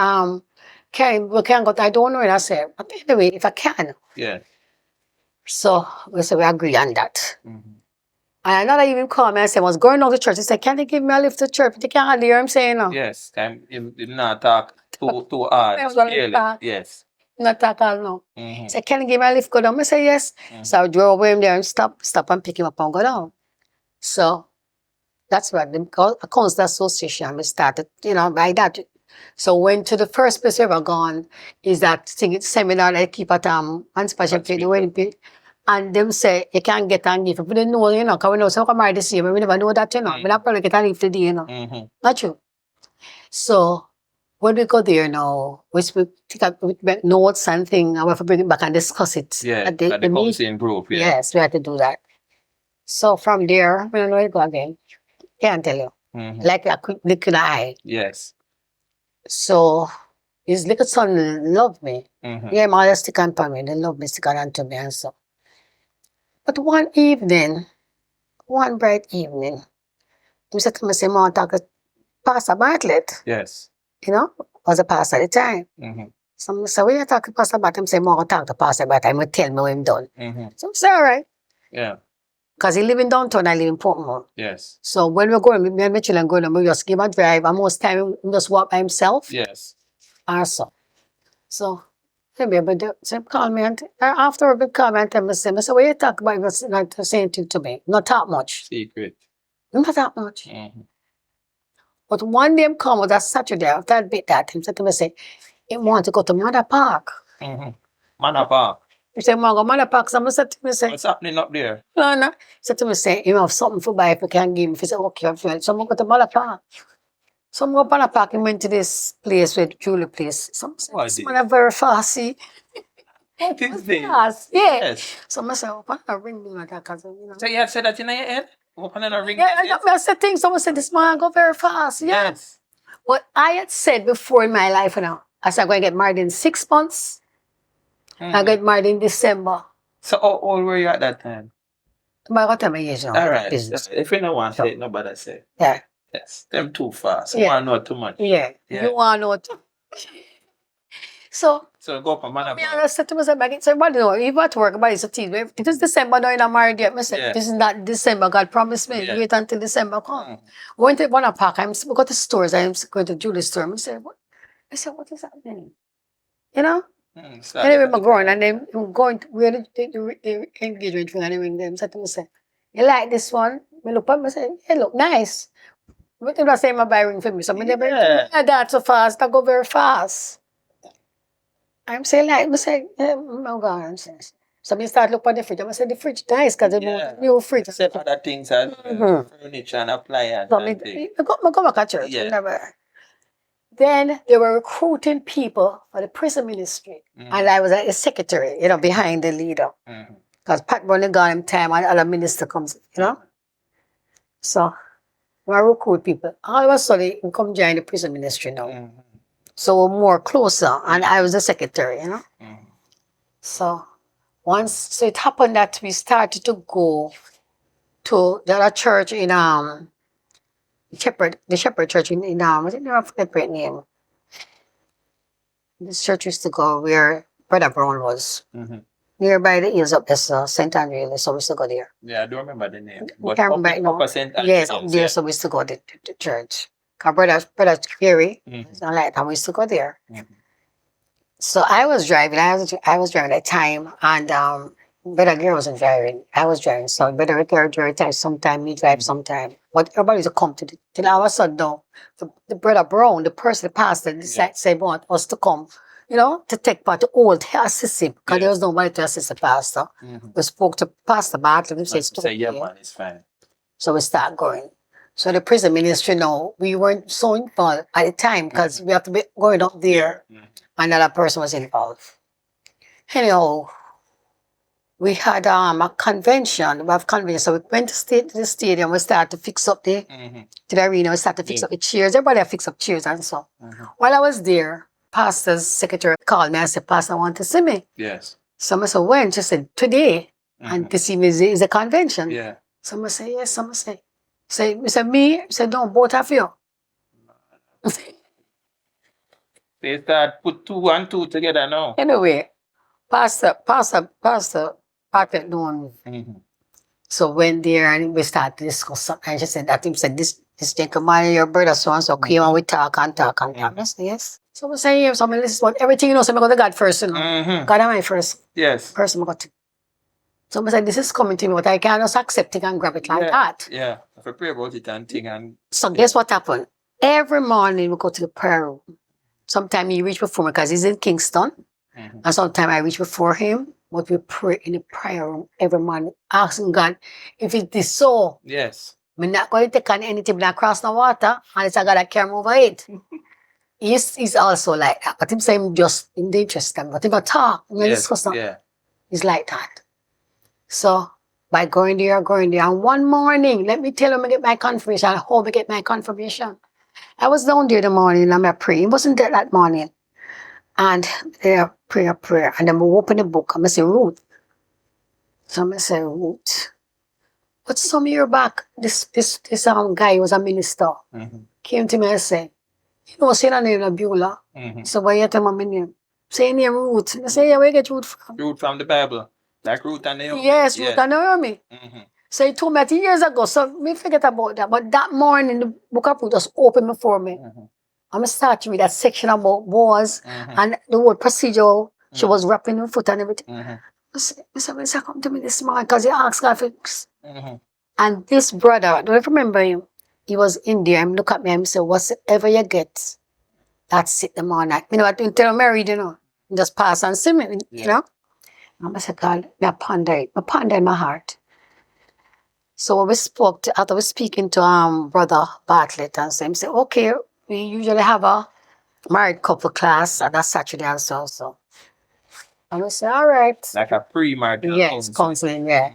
Speaker 2: we can't go. I don't know. And I said, but anyway, if I can.
Speaker 1: Yeah.
Speaker 2: So we said, we agree on that. And another even called me and said, I was going out to church. He said, can you give me a lift to church? But you can't hear him saying no.
Speaker 1: Yes. You did not talk too hard. Yes.
Speaker 2: Not talk all no. He said, can you give me a lift go down? I said, yes. So I drove over him there and stop and pick him up and go down. So that's what the Council Association we started, you know, by that. So went to the first place we ever gone is that seminar they keep at Anspecial the wedding pit. And them say you can't get and give. We didn't know, you know, because we know some come marry this year, but we never know that, you know. We not probably get and leave today, you know. Not true. So when we go there now, we make notes and things, and we have to bring it back and discuss it.
Speaker 1: Yeah,
Speaker 2: at the
Speaker 1: counseling group, yeah.
Speaker 2: Yes, we had to do that. So from there, we don't know where to go again. Can't tell you. Like a quick look in the eye.
Speaker 1: Yes.
Speaker 2: So his little son loved me. Yeah, my mother stick on to me. They love me, stick on to me and so. But one bright evening, he said to me, say, Mom, talk to Pastor Bartlett.
Speaker 1: Yes.
Speaker 2: You know, was a pastor at the time. So I said, when you talk to Pastor Bartlett, I say, Mom, talk to Pastor Bartlett. He tell me what I'm done. So I say, all right.
Speaker 1: Yeah.
Speaker 2: Because he live in downtown, I live in Portmore.
Speaker 1: Yes.
Speaker 2: So when we're going, me and my children going, we just give him a drive, and most time he just walk by himself.
Speaker 1: Yes.
Speaker 2: Also. So but they call me and after they call me and tell me, say, what you talk about? He not saying anything to me. Not that much.
Speaker 1: Secret.
Speaker 2: Not that much. But one day him come was a Saturday after I bit that, he said to me, say, he want to go to Manor Park.
Speaker 1: Manor Park.
Speaker 2: He said, go to Manor Park. So I said to me, say,
Speaker 1: what's happening up there?
Speaker 2: No. He said to me, say, you have something for buy if you can give me. He said, okay, so I'm go to Manor Park. So I'm go to Manor Park and went to this place with Julie place. So I said, this man very fast, see.
Speaker 1: What is this?
Speaker 2: Fast, yeah.
Speaker 1: Yes.
Speaker 2: So I said, open a ring me like that, cause you know.
Speaker 1: So you had said that in your head? Open a ring?
Speaker 2: Yeah, I said things. Someone said, this man go very fast, yeah.
Speaker 1: Yes.
Speaker 2: What I had said before in my life, I said I'm going to get married in 6 months. I get married in December.
Speaker 1: So how old were you at that time?
Speaker 2: But what time age now?
Speaker 1: All right.
Speaker 2: Business.
Speaker 1: If you don't want to say it, nobody say.
Speaker 2: Yeah.
Speaker 1: Yes. Them too fast.
Speaker 2: Yeah.
Speaker 1: Want to know too much.
Speaker 2: Yeah.
Speaker 1: Yeah.
Speaker 2: You want to know too. So
Speaker 1: So go for man.
Speaker 2: me I said to myself, I said, well, no, if at work, but it's a team. It is December now, you're not married yet. I said,
Speaker 1: Yeah.
Speaker 2: this is not December. God promised me.
Speaker 1: Yeah.
Speaker 2: Wait until December come. Went to one park. We got to stores. I'm going to jewelry store. I said, what? I said, what is happening? You know? Anyway, I'm going and then I'm going to where the engagement ring and the ring them. So I said, you like this one? I look at me and say, it look nice. But they're not saying my buy ring for me. So I never that so fast. I go very fast. I'm saying like, I say, oh God. So I start looking at the fridge. I say, the fridge nice because it's new fridge.
Speaker 1: Except other things as furniture and appliance.
Speaker 2: So I go back at church. Never. Then they were recruiting people for the prison ministry. And I was like a secretary, behind the leader. Because Pat Bunny got him time and other minister comes, So when I recruit people, all of a sudden you come join the prison ministry now. So we're more closer and I was the secretary, So so it happened that we started to go to the other church in the Shepherd Church in what's it the great name? This church used to go where Brother Brown was. Nearby the hills up there, St. Andrew, so we used to go there.
Speaker 1: Yeah, I don't remember the name.
Speaker 2: But can't remember,
Speaker 1: St. Andrew.
Speaker 2: Yes, up there, so we used to go to the church. Because Brother Gary, and like that, we used to go there. So I was driving, I was driving at the time, and Brother Gary wasn't driving. I was driving, so Brother Gary drive sometime, me drive sometime. But everybody used to come to till all of a sudden, no, the Brother Brown, the person, the pastor, decided say want us to come, to take part, to hold, assist him, because there was nobody to assist the pastor. We spoke to Pastor Bartlett, and said,
Speaker 1: yeah, man, it's fine.
Speaker 2: So we start going. So the prison ministry now, we weren't so involved at the time, because we have to be going up there, another person was involved. Anyhow, we had a convention. We have convention. So we went to the stadium. We started to fix up to the arena. We started to fix up the chairs. Everybody had fix up chairs and so. While I was there, pastor's secretary called me and said, Pastor, I want to see me.
Speaker 1: Yes.
Speaker 2: So I said, when? She said, today. And to see me is a convention.
Speaker 1: Yeah.
Speaker 2: So I said, yes. Some say, me? I said, no, both of you.
Speaker 1: They start put 2 and 2 together now.
Speaker 2: Anyway, Pastor Patrick known me. So went there and we started to discuss something. And she said that him said this gentleman, your brother so and so came and we talk and talk. I said, yes. So we say, yes, this is what everything so I go to God first, God am my first person I got to. So I said, this is coming to me, but I can't just accept it and grab it like that.
Speaker 1: Yeah. If I pray about it and thing and
Speaker 2: so guess what happened? Every morning we go to the prayer room. Sometimes he reach before me because he's in Kingston. And sometimes I reach before him, but we pray in the prayer room every morning, asking God, if it is so,
Speaker 1: yes,
Speaker 2: I'm not going to take on anything that cross the water, and it's a God that can move it. He's also like that, but him saying just in the interest, but if I talk, discuss that. He's like that. So by going there, and one morning, let me tell you, I get my confirmation. I hope I get my confirmation. I was down there the morning and I prayed. It wasn't there that morning. And there, prayer. And then we open the book and I say, Ruth. So I say, Ruth. But some year back, this guy was a minister. Came to me and said, say the name of Buelah. So why you tell my name? Say name Ruth. I say, yeah, where you get Ruth from?
Speaker 1: Ruth from the Bible. Like Ruth and Naomi.
Speaker 2: Yes, Ruth and Naomi. So he told me that years ago, so me forget about that. But that morning, the book of Ruth just opened before me. I'm start to read that section about Boaz and the word procedural. She was wrapping her foot and everything. I said, when come to me this morning, because he asked God for and this brother, I don't remember him, he was in there and look at me and say, whatever you get, that's it the morning. I didn't tell him married, just pass and see me, And I said, God, I ponder in my heart. So when we spoke after we speaking to Brother Bartlett and so, he said, okay, we usually have a married couple class on that Saturday and so. And we say, all right.
Speaker 1: Like a pre-marital
Speaker 2: counseling, yeah.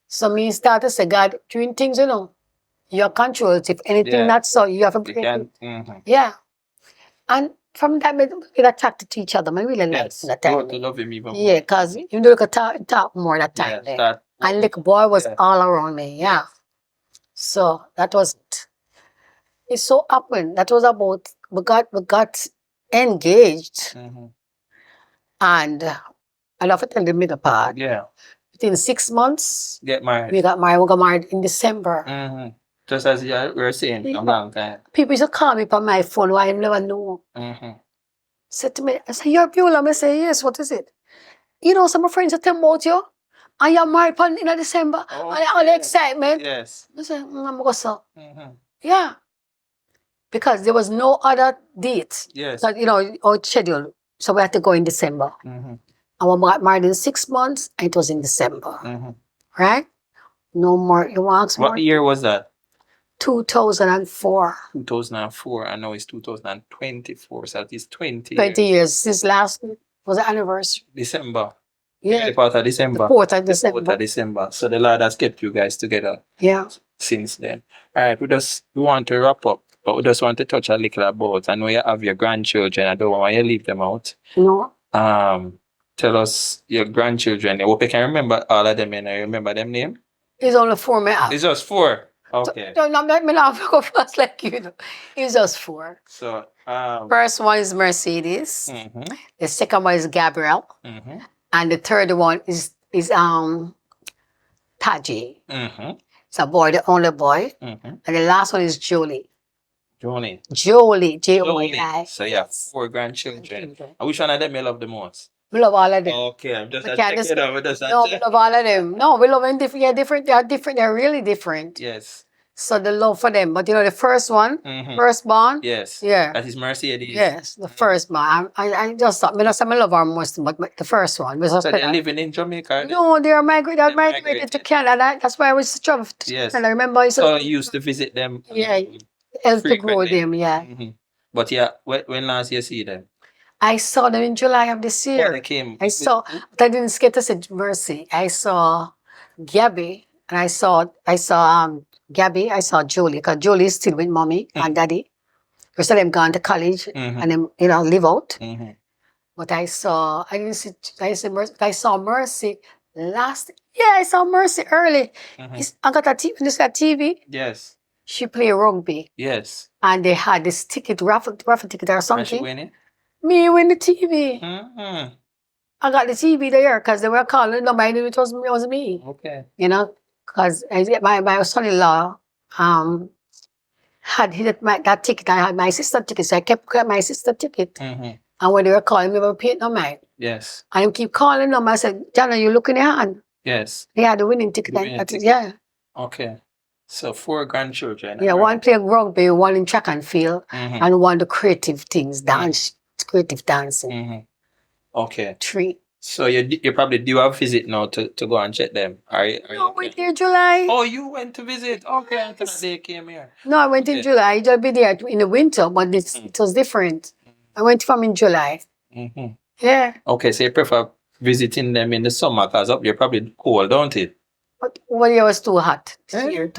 Speaker 2: So me start to say, God, doing things, you control it. If anything not so, you have to break it. Yeah. And from that, we get attracted to each other. I really like
Speaker 1: Yes.
Speaker 2: that
Speaker 1: You
Speaker 2: time.
Speaker 1: want to love him even more.
Speaker 2: Yeah, because you know, you could talk more that time.
Speaker 1: Yeah,
Speaker 2: There.
Speaker 1: start.
Speaker 2: And like boy was
Speaker 1: Yeah.
Speaker 2: all around me. Yeah. So that was it. It so happened. That was about we got engaged,
Speaker 1: Mm-hmm.
Speaker 2: and I love to tell the middle part.
Speaker 1: Yeah.
Speaker 2: Within 6 months,
Speaker 1: Get married.
Speaker 2: we got married. We got married in December.
Speaker 1: Mm-hmm. Just as you were saying, a long time.
Speaker 2: People used to call me on my phone who I never knew.
Speaker 1: Mm-hmm.
Speaker 2: Said to me, I said, "You're Buelah." I say, "Yes, what is it?" You know, some of my friends are telling about you. And you're married in December.
Speaker 1: Oh,
Speaker 2: And all the excitement.
Speaker 1: yes.
Speaker 2: I said, I'm going to
Speaker 1: Mm-hmm.
Speaker 2: yeah. Because there was no other date.
Speaker 1: Yes.
Speaker 2: That, you know, our schedule. So we had to go in December.
Speaker 1: Mm-hmm.
Speaker 2: And we got married in 6 months, and it was in December.
Speaker 1: Mm-hmm.
Speaker 2: Right? No more. You want to ask more?
Speaker 1: What year was that?
Speaker 2: 2004.
Speaker 1: 2004. I know it's 2024, so that is 20
Speaker 2: 20
Speaker 1: years.
Speaker 2: years. This last was the anniversary.
Speaker 1: December.
Speaker 2: Yeah.
Speaker 1: The part of December.
Speaker 2: The 4th of
Speaker 1: The 4th
Speaker 2: December.
Speaker 1: of December. So the Lord has kept you guys together
Speaker 2: Yeah.
Speaker 1: since then. All right, we want to wrap up, but we just want to touch a little about. I know you have your grandchildren. I don't want you to leave them out.
Speaker 2: No.
Speaker 1: Tell us your grandchildren. I hope you can remember all of them and I remember them name.
Speaker 2: It's only 4 me out.
Speaker 1: It's just 4. Okay.
Speaker 2: Don't let me not go fast like you know. It's just 4.
Speaker 1: So
Speaker 2: First one is Mercedes.
Speaker 1: mm-hmm,
Speaker 2: The second one is Gabriel.
Speaker 1: mm-hmm,
Speaker 2: And the third one is Taji.
Speaker 1: mm-hmm,
Speaker 2: It's a boy, the only boy.
Speaker 1: mm-hmm.
Speaker 2: And the last one is Jolie.
Speaker 1: Johnny.
Speaker 2: Jolie.
Speaker 1: Jolie.
Speaker 2: J-O-L-I.
Speaker 1: So yeah, 4 grandchildren. And which one of them you love the most?
Speaker 2: We love all of them.
Speaker 1: Okay, I'm just
Speaker 2: We
Speaker 1: checking
Speaker 2: can't
Speaker 1: it out.
Speaker 2: No, we love all of them. No, we love them different. Yeah, different. They are different. They're really different.
Speaker 1: Yes.
Speaker 2: So the love for them. But you know, the first one,
Speaker 1: Mm-hmm.
Speaker 2: firstborn.
Speaker 1: Yes.
Speaker 2: Yeah.
Speaker 1: That is Mercedes.
Speaker 2: Yes, the first one. I just thought, I love our most, but the first one. Was
Speaker 1: So they're living in Jamaica.
Speaker 2: no, they are migrated.
Speaker 1: They
Speaker 2: Migrated to Canada. That's why I was traveling to
Speaker 1: Yes.
Speaker 2: Canada. I remember I
Speaker 1: So you used to visit them.
Speaker 2: yeah, help to grow
Speaker 1: frequently.
Speaker 2: them. Yeah,
Speaker 1: Mm-hmm. But yeah, when last you see them?
Speaker 2: I saw them in July of this
Speaker 1: Oh,
Speaker 2: year.
Speaker 1: they came.
Speaker 2: I saw, but I didn't get to see Mercy. I saw Gabby, and I saw Gabby. I saw Julie, because Julie is still with mommy and daddy. Rest of them gone to college
Speaker 1: Mhm.
Speaker 2: and then live out.
Speaker 1: Mm-hmm.
Speaker 2: But I didn't see. Mercy. I saw Mercy last. Yeah, I saw Mercy early.
Speaker 1: Mhm.
Speaker 2: I got a TV. This got TV.
Speaker 1: Yes.
Speaker 2: She play rugby,
Speaker 1: Yes.
Speaker 2: and they had this ticket raffle ticket or
Speaker 1: And she
Speaker 2: something.
Speaker 1: win it?
Speaker 2: Me win the TV.
Speaker 1: Mm-hmm.
Speaker 2: I got the TV there because they were calling. Nobody knew it was me.
Speaker 1: Okay.
Speaker 2: You know, because my son-in-law had hit that ticket. I had my sister ticket, so I kept my sister ticket.
Speaker 1: Mm-hmm.
Speaker 2: And when they were calling me, they were paying no mind.
Speaker 1: Yes.
Speaker 2: And I keep calling them. I said, Jana, you look in your hand.
Speaker 1: Yes.
Speaker 2: They had the winning ticket.
Speaker 1: The winning ticket.
Speaker 2: Yeah.
Speaker 1: Okay. So 4 grandchildren.
Speaker 2: Yeah, one playing rugby, one in track and field,
Speaker 1: Mm-hmm.
Speaker 2: and one the creative things, dance, creative dancing.
Speaker 1: Mm-hmm. Okay.
Speaker 2: 3.
Speaker 1: So you probably do a visit now to go and check them. Are you
Speaker 2: No, I
Speaker 1: okay?
Speaker 2: went there July.
Speaker 1: Oh, you went to visit. Okay, I thought they came here.
Speaker 2: No, I went in
Speaker 1: Okay.
Speaker 2: July. I just be there in the winter, but it was different. I went from in July.
Speaker 1: Mm-hmm.
Speaker 2: Yeah.
Speaker 1: Okay, so you prefer visiting them in the summer because up you're probably cold, don't it?
Speaker 2: But one year was too hot.
Speaker 1: Eh?
Speaker 2: Here,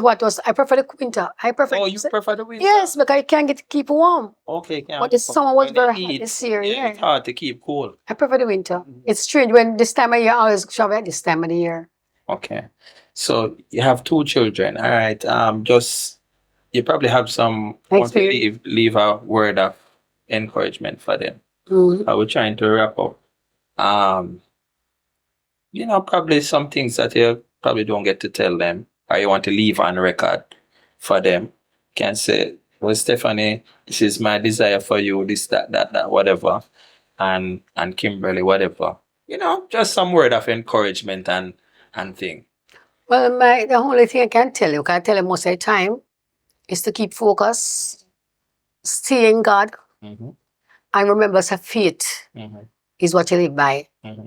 Speaker 2: I prefer the winter. I prefer.
Speaker 1: Oh, you prefer the winter?
Speaker 2: Yes, because I can't keep warm.
Speaker 1: Okay, yeah.
Speaker 2: But the summer was
Speaker 1: When
Speaker 2: very
Speaker 1: they
Speaker 2: hot
Speaker 1: heat,
Speaker 2: this year.
Speaker 1: yeah, it's
Speaker 2: Yeah.
Speaker 1: hard to keep cool.
Speaker 2: I prefer the winter.
Speaker 1: Mhm.
Speaker 2: It's strange when this time of year I always travel at this time of the year.
Speaker 1: Okay. So you have 2 children. All right. Just you probably have some want to
Speaker 2: Experience.
Speaker 1: leave a word of encouragement for them.
Speaker 2: Mhm.
Speaker 1: We're trying to wrap up. Probably some things that you probably don't get to tell them or you want to leave on record for them. Can say, well, Stephanie, this is my desire for you, this, that, whatever. And Kimberly, whatever. Just some word of encouragement and thing.
Speaker 2: Well, the only thing I can tell you most of the time, is to keep focus, stay in God,
Speaker 1: Mm-hmm.
Speaker 2: and remember that faith
Speaker 1: Mm-hmm.
Speaker 2: is what you live by.
Speaker 1: Mm-hmm.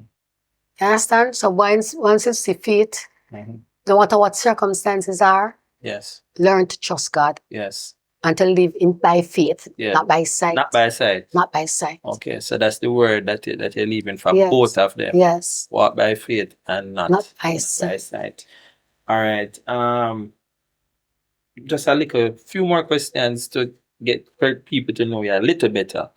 Speaker 2: You understand? So once you see faith,
Speaker 1: Mm-hmm.
Speaker 2: no matter what circumstances are,
Speaker 1: Yes.
Speaker 2: learn to trust God
Speaker 1: Yes.
Speaker 2: and to live by faith,
Speaker 1: Yeah.
Speaker 2: not by sight.
Speaker 1: Not by sight.
Speaker 2: Not by sight.
Speaker 1: Okay, so that's the word that you're leaving for
Speaker 2: Yes.
Speaker 1: both of them.
Speaker 2: Yes.
Speaker 1: Walk by faith and not
Speaker 2: Not by
Speaker 1: by
Speaker 2: sight.
Speaker 1: sight. All right. Just a few more questions to get for people to know you a little better.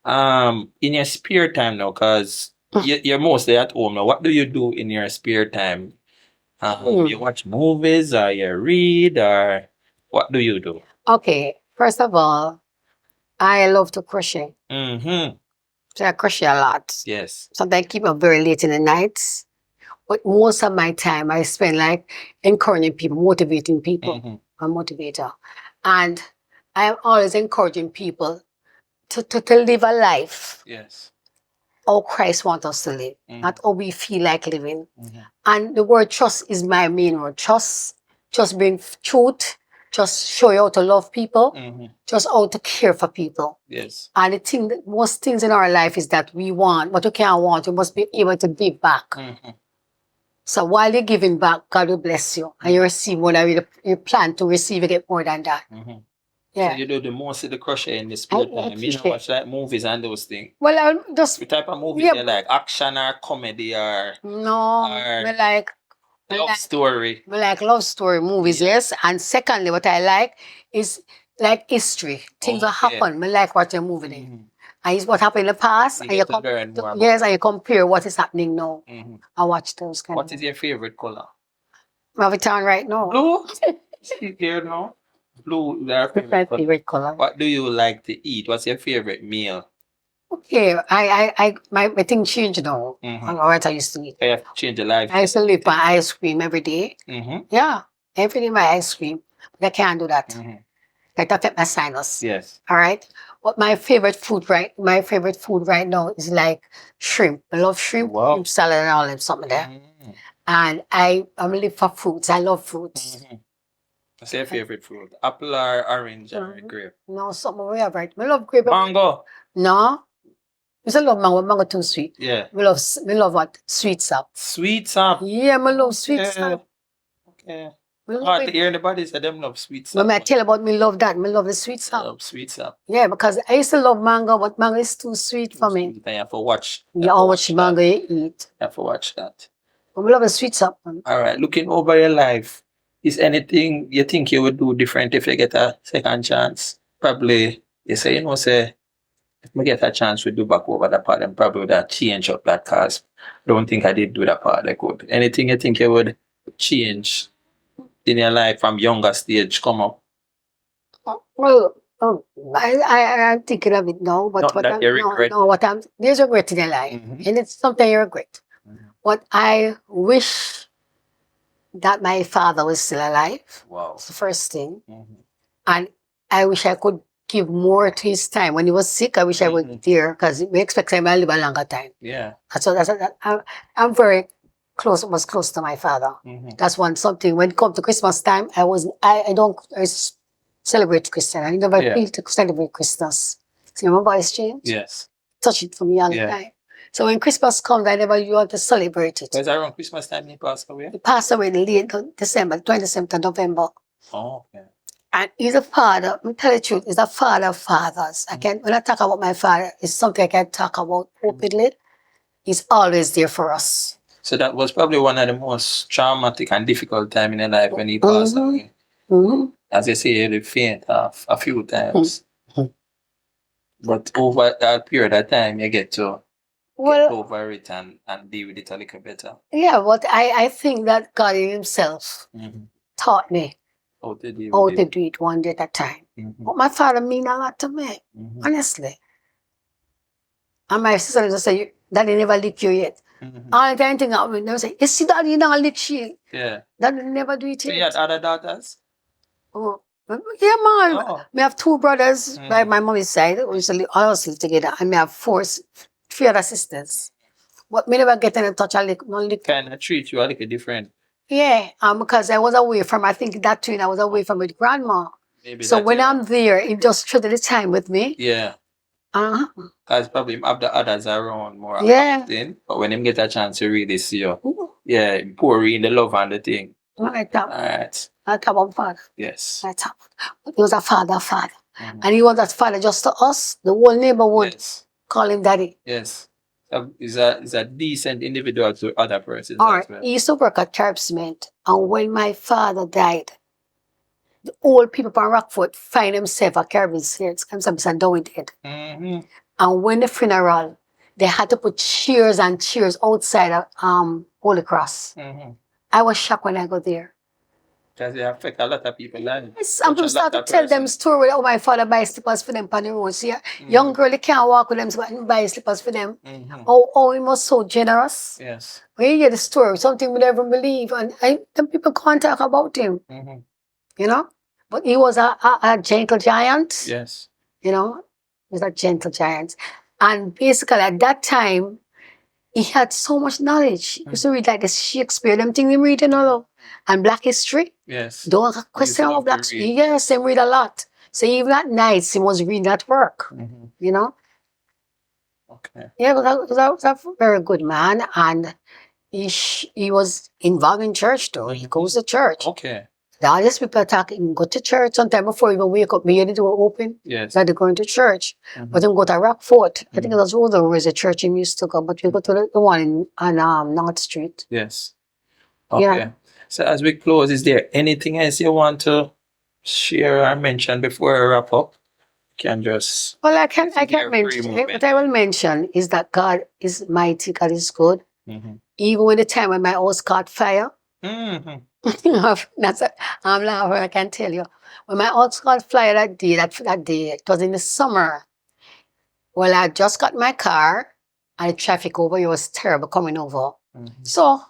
Speaker 1: In your spare time now, because you're mostly at home now, what do you do in your spare time? You watch movies or you read or what do you do?
Speaker 2: Okay, first of all, I love to crochet.
Speaker 1: Mm-hmm.
Speaker 2: So I crochet a lot.
Speaker 1: Yes.
Speaker 2: Sometimes I keep up very late in the nights. But most of my time I spend like encouraging people, motivating people.
Speaker 1: Mm-hmm.
Speaker 2: I'm a motivator. And I am always encouraging people to live a life
Speaker 1: Yes.
Speaker 2: how Christ wants us to live, not how we feel like living.
Speaker 1: Mm-hmm.
Speaker 2: And the word trust is my main word. Trust, just bring truth, just show you how to love people, just how to care for people.
Speaker 1: Yes.
Speaker 2: And the thing that most things in our life is that we want, but we can't want. We must be able to give back.
Speaker 1: Mm-hmm.
Speaker 2: So while you're giving back, God will bless you. And you receive whatever you plan to receive, you get more than that.
Speaker 1: Mm-hmm.
Speaker 2: Yeah.
Speaker 1: So you do the most of the crochet in the spare time. You don't watch like movies and those things.
Speaker 2: Well, I just
Speaker 1: What type of movies you like? Action or comedy or
Speaker 2: no,
Speaker 1: or
Speaker 2: I like
Speaker 1: love story?
Speaker 2: I like love story movies, yes. And secondly, what I like is like history. Things that happen. I like watching a movie there. And it's what happened in the past.
Speaker 1: You
Speaker 2: and you
Speaker 1: get to learn more about
Speaker 2: yes, and you compare what is happening now. I watch those kind
Speaker 1: What
Speaker 2: of
Speaker 1: is your favorite color?
Speaker 2: I have it on right now.
Speaker 1: Blue. See here now. Blue is our
Speaker 2: What's my
Speaker 1: favorite color.
Speaker 2: favorite color?
Speaker 1: What do you like to eat? What's your favorite meal?
Speaker 2: Okay, my thing changed now. What I used to eat.
Speaker 1: You have to change your life.
Speaker 2: I used to live by ice cream every day. Yeah, every day my ice cream. But I can't do that. Like that affect my sinus.
Speaker 1: Yes.
Speaker 2: All right. But my favorite food right now is like shrimp. I love shrimp, shrimp salad and all that something there. And I'm live for fruits. I love fruits.
Speaker 1: What's your favorite fruit? Apple or orange or grape?
Speaker 2: No, something we have right. I love grape.
Speaker 1: Mango.
Speaker 2: No. I love mango. Mango too sweet.
Speaker 1: Yeah.
Speaker 2: We love what? Sweet sap.
Speaker 1: Sweet sap.
Speaker 2: Yeah, I love sweet sap.
Speaker 1: Okay.
Speaker 2: Me love
Speaker 1: Hard
Speaker 2: it.
Speaker 1: to hear anybody say them love sweet
Speaker 2: When
Speaker 1: sap.
Speaker 2: I tell about me love that, me love the sweet
Speaker 1: I
Speaker 2: sap.
Speaker 1: love sweet sap.
Speaker 2: Yeah, because I used to love mango, but mango is too sweet for me.
Speaker 1: You have to watch.
Speaker 2: Yeah, how much mango you eat.
Speaker 1: You have to watch that.
Speaker 2: But we love the sweet sap.
Speaker 1: All right. Looking over your life, is anything you think you would do different if you get a second chance? Probably, you say, say, if I get a chance to do back over that part, and probably would have change up that cause don't think I did do that part like good. Anything you think you would change in your life from younger stage come up?
Speaker 2: Well, I'm thinking of it now, but
Speaker 1: Not
Speaker 2: what
Speaker 1: that
Speaker 2: I'm
Speaker 1: you regret.
Speaker 2: no, what I'm there's regret in your life, and it's something you regret. What I wish that my father was still alive.
Speaker 1: Wow.
Speaker 2: It's the first thing, and I wish I could give more to his time when he was sick. I wish I was there because we expect him to live a longer time.
Speaker 1: Yeah.
Speaker 2: So I'm very close. Was close to my father. That's one something. When it comes to Christmas time, I don't celebrate Christian. I never feel to celebrate Christmas. See, my voice change.
Speaker 1: Yes.
Speaker 2: Touch it for me all the time. So when Christmas comes, I never want to celebrate it.
Speaker 1: Because around Christmas time he passed away?
Speaker 2: He passed away in late December, 27th of November.
Speaker 1: Oh, okay.
Speaker 2: And he's a father. Let me tell you the truth, he's a father of fathers. When I talk about my father, it's something I can talk about openly. He's always there for us.
Speaker 1: So that was probably one of the most traumatic and difficult time in your life when he passed away. As you say, you faint a few times. But over that period of time, you get to get over it and deal with it a little better.
Speaker 2: Yeah, but I think that God in himself taught me
Speaker 1: how to do
Speaker 2: it one day at a time. But my father mean a lot to me, honestly. And my sister just say, Daddy never lick you yet. All the time thing I would never say, you see Daddy not lick you.
Speaker 1: Yeah.
Speaker 2: Daddy never do it
Speaker 1: So
Speaker 2: yet.
Speaker 1: you had other daughters?
Speaker 2: Oh, yeah, man.
Speaker 1: Oh.
Speaker 2: We have two brothers by my mommy's side. We used to live, all us live together. And we have three other sisters. But me never get in touch.
Speaker 1: Kind of treat you a little different.
Speaker 2: Yeah, because I was away from, I think that too, I was away from with grandma.
Speaker 1: Maybe
Speaker 2: so when I'm there, it just treated the time with me.
Speaker 1: Yeah. Because probably have the others around more often. But when him get a chance to really see you, pour in the love and the thing.
Speaker 2: Like that.
Speaker 1: All right.
Speaker 2: I talk about father.
Speaker 1: Yes.
Speaker 2: I talk. But he was a father. And he was that father just to us, the whole neighborhood.
Speaker 1: Yes.
Speaker 2: Call him daddy.
Speaker 1: Yes. He's a decent individual to other persons.
Speaker 2: All right. He used to work at Terp Cement. And when my father died, the old people from Rockford find themselves at Caribbean States, themselves at Dowie dead.
Speaker 1: Mm-hmm.
Speaker 2: And when the funeral, they had to put chairs and chairs outside of Holy Cross.
Speaker 1: Mm-hmm.
Speaker 2: I was shocked when I got there.
Speaker 1: Because they affect a lot of people life.
Speaker 2: Yes, and people start to tell them story. Oh, my father buy slippers for them on the road. See, young girl, they can't walk with them, so I buy slippers for them.
Speaker 1: Mm-hmm.
Speaker 2: Oh, he was so generous.
Speaker 1: Yes.
Speaker 2: When you hear the story, something we never believe, and them people can't talk about him.
Speaker 1: Mm-hmm.
Speaker 2: You know, but he was a gentle giant.
Speaker 1: Yes.
Speaker 2: You know, he was a gentle giant, and basically at that time, he had so much knowledge. He used to read like the Shakespeare, them thing we read, you know, and Black history.
Speaker 1: Yes.
Speaker 2: Don't question about Black history. Yes, they read a lot. So even at night, he was reading at work.
Speaker 1: Mm-hmm.
Speaker 2: You know.
Speaker 1: Okay.
Speaker 2: Yeah, but that was a very good man, and he was involved in church though. He goes to church.
Speaker 1: Okay.
Speaker 2: The others people talk, he go to church sometime before he even wake up, me the door open.
Speaker 1: Yes.
Speaker 2: Like they're going to church.
Speaker 1: Mm-hmm.
Speaker 2: But him go to Rockford. I think it was Rosa where the church he used to go, but we go to the one on North Street.
Speaker 1: Yes. Okay.
Speaker 2: Yeah.
Speaker 1: So as we close, is there anything else you want to share or mention before we wrap up? Can just
Speaker 2: Well, I can't mention. What I will mention is that God is mighty, God is good.
Speaker 1: Mm-hmm.
Speaker 2: Even when the time when my house caught fire,
Speaker 1: Mm-hmm.
Speaker 2: I'm laughing, I can tell you. When my house caught fire that day, it was in the summer. Well, I just got my car and the traffic over here was terrible coming over.
Speaker 1: Mm-hmm.
Speaker 2: So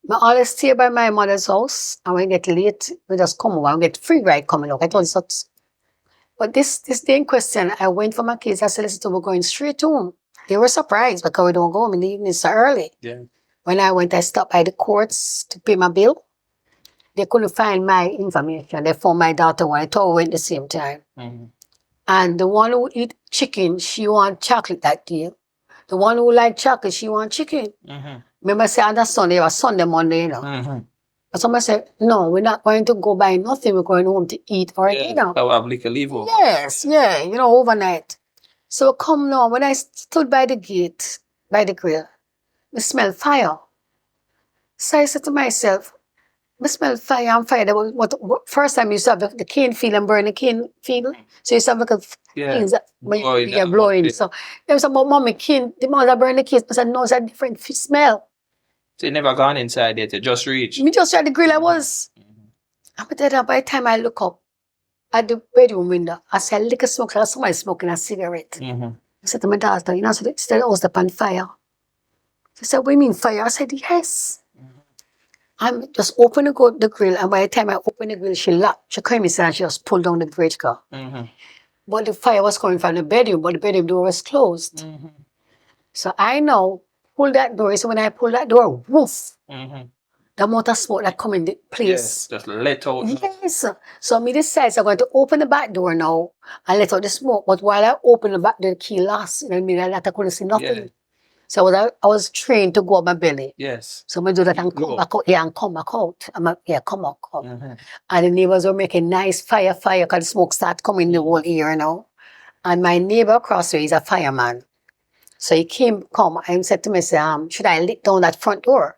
Speaker 2: I always stay by my mother's house, and when I get late, we just come over and get free ride coming up. I told you, but this day in question, I went for my kids. I said, listen, we're going straight home. They were surprised because we don't go home in the evening so early.
Speaker 1: Yeah.
Speaker 2: When I went, I stopped by the courts to pay my bill. They couldn't find my information. They found my daughter one. I told her we went at the same time.
Speaker 1: Mm-hmm.
Speaker 2: And the one who eat chicken, she want chocolate that day. The one who like chocolate, she want chicken.
Speaker 1: Mm-hmm.
Speaker 2: Remember I said on that Sunday or Sunday, Monday, you know.
Speaker 1: Mm-hmm.
Speaker 2: But somebody said, no, we're not going to go buy nothing. We're going home to eat or dinner.
Speaker 1: I'll have liquor leave over.
Speaker 2: Yes, yeah, you know, overnight. So come now, when I stood by the gate, by the grill, I smelled fire. So I said to myself, I smell fire and fire. That was what first time you used to have the cane field and burn the cane field. So you used to have like things that when you're blowing. So they was about mommy cane, the mother burn the cane. I said, no, it's a different smell.
Speaker 1: So you never gone inside yet, you just reached.
Speaker 2: Me just at the grill I was.
Speaker 1: Mm-hmm.
Speaker 2: And then by the time I look up at the bedroom window, I said, lick a smoke like somebody smoking a cigarette.
Speaker 1: Mm-hmm.
Speaker 2: I said to my daughter, you know, so it's the house up on fire. She said, what do you mean fire? I said, yes. I just opened the grill, and by the time I opened the grill, she locked. She came inside and she just pulled down the grate car.
Speaker 1: Mm-hmm.
Speaker 2: But the fire was coming from the bedroom, but the bedroom door was closed.
Speaker 1: Mm-hmm.
Speaker 2: So I now pull that door. So when I pull that door, woof,
Speaker 1: Mm-hmm.
Speaker 2: the amount of smoke that come in the place.
Speaker 1: Yes, just let out.
Speaker 2: Yes. So me decide I'm going to open the back door now and let out the smoke. But while I open the back door, the key lost. You know what I mean? I couldn't see nothing.
Speaker 1: Yeah.
Speaker 2: So I was trained to go up my belly.
Speaker 1: Yes.
Speaker 2: So I do that and come back out. Yeah, and come back out. Come out.
Speaker 1: Mm-hmm.
Speaker 2: And the neighbors were making nice fire, because the smoke started coming in the whole ear, you know. And my neighbor across the way is a fireman. So he come and said to me, should I lick down that front door?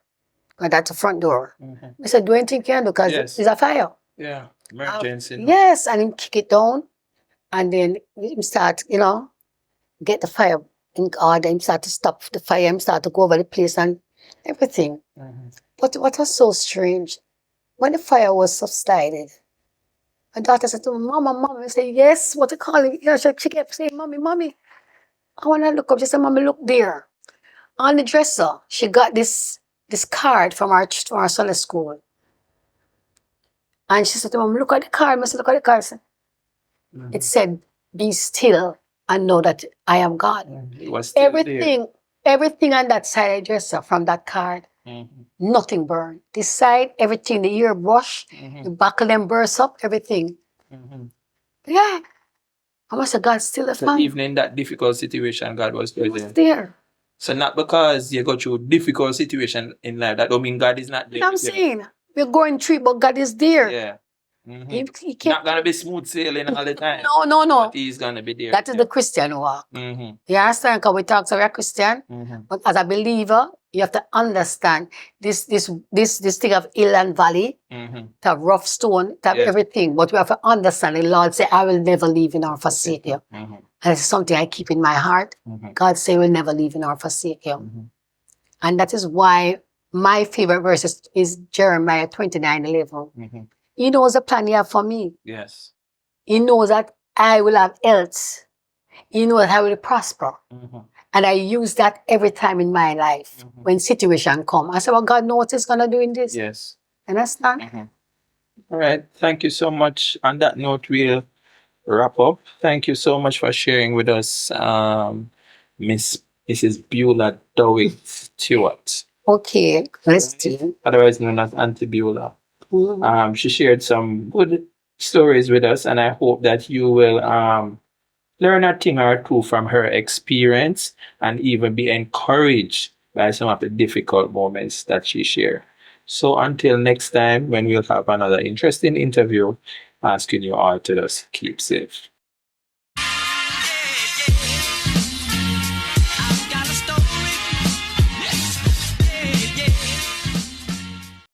Speaker 2: Because that's the front door.
Speaker 1: Mm-hmm.
Speaker 2: I said, do anything you can do, because
Speaker 1: Yes.
Speaker 2: there's a fire.
Speaker 1: Yeah, emergency.
Speaker 2: Yes, and he kick it down. And then he start, you know, get the fire in order. He start to stop the fire. He start to go over the place and everything.
Speaker 1: Mm-hmm.
Speaker 2: But what was so strange, when the fire was subsided, my daughter said to me, Mama. I said, yes, what you call it? Yeah, she kept saying, Mommy. I want to look up. She said, Mommy, look there. On the dresser, she got this card from our Sunday school. And she said to me, look at the card. I said, look at the card. Said,
Speaker 1: Mm-hmm.
Speaker 2: it said, be still and know that I am God.
Speaker 1: It was still
Speaker 2: Everything on that side of the dresser from that card,
Speaker 1: mm-hmm.
Speaker 2: nothing burned. This side, everything, the ear brush,
Speaker 1: Mm-hmm.
Speaker 2: the back of them burst up, everything.
Speaker 1: Mm-hmm.
Speaker 2: Yeah. I must say, God still is
Speaker 1: So
Speaker 2: fine.
Speaker 1: even in that difficult situation, God was
Speaker 2: He
Speaker 1: present.
Speaker 2: was there.
Speaker 1: So not because you go through difficult situation in life, that don't mean God is not there.
Speaker 2: You know what I'm
Speaker 1: with you.
Speaker 2: saying? We're going through, but God is there.
Speaker 1: Yeah. Mm-hmm.
Speaker 2: He
Speaker 1: Not
Speaker 2: can't.
Speaker 1: gonna be smooth sailing all the time.
Speaker 2: No.
Speaker 1: But He's gonna be there.
Speaker 2: That is the Christian walk.
Speaker 1: Mm-hmm.
Speaker 2: You understand? Because we talk, so we're Christian.
Speaker 1: Mm-hmm.
Speaker 2: But as a believer, You have to understand this thing of hill and valley,
Speaker 1: Mm-hmm.
Speaker 2: to have rough stone, to have
Speaker 1: Yes.
Speaker 2: everything. But we have to understand the Lord say, I will never leave you nor forsake you.
Speaker 1: Mm-hmm.
Speaker 2: And it's something I keep in my heart.
Speaker 1: Mm-hmm.
Speaker 2: God say, will never leave you nor forsake you.
Speaker 1: Mm-hmm.
Speaker 2: And that is why my favorite verse is Jeremiah 29:11.
Speaker 1: Mm-hmm.
Speaker 2: He knows the plan he have for me.
Speaker 1: Yes.
Speaker 2: He knows that I will have health. He knows that I will prosper.
Speaker 1: Mm-hmm.
Speaker 2: And I use that every time in my life.
Speaker 1: Mm-hmm.
Speaker 2: When situation come, I say, well, God knows what he's going to do in this.
Speaker 1: Yes.
Speaker 2: Understand?
Speaker 1: Mm-hmm. All right. Thank you so much. On that note, we'll wrap up. Thank you so much for sharing with us, Miss Mrs. Buelah Dowie-Stewart,
Speaker 2: Okay, let's see.
Speaker 1: otherwise known as Auntie Buelah.
Speaker 2: Mhm.
Speaker 1: She shared some good stories with us, and I hope that you will learn a thing or two from her experience and even be encouraged by some of the difficult moments that she shared. So until next time, when we'll have another interesting interview, asking you all to just keep safe.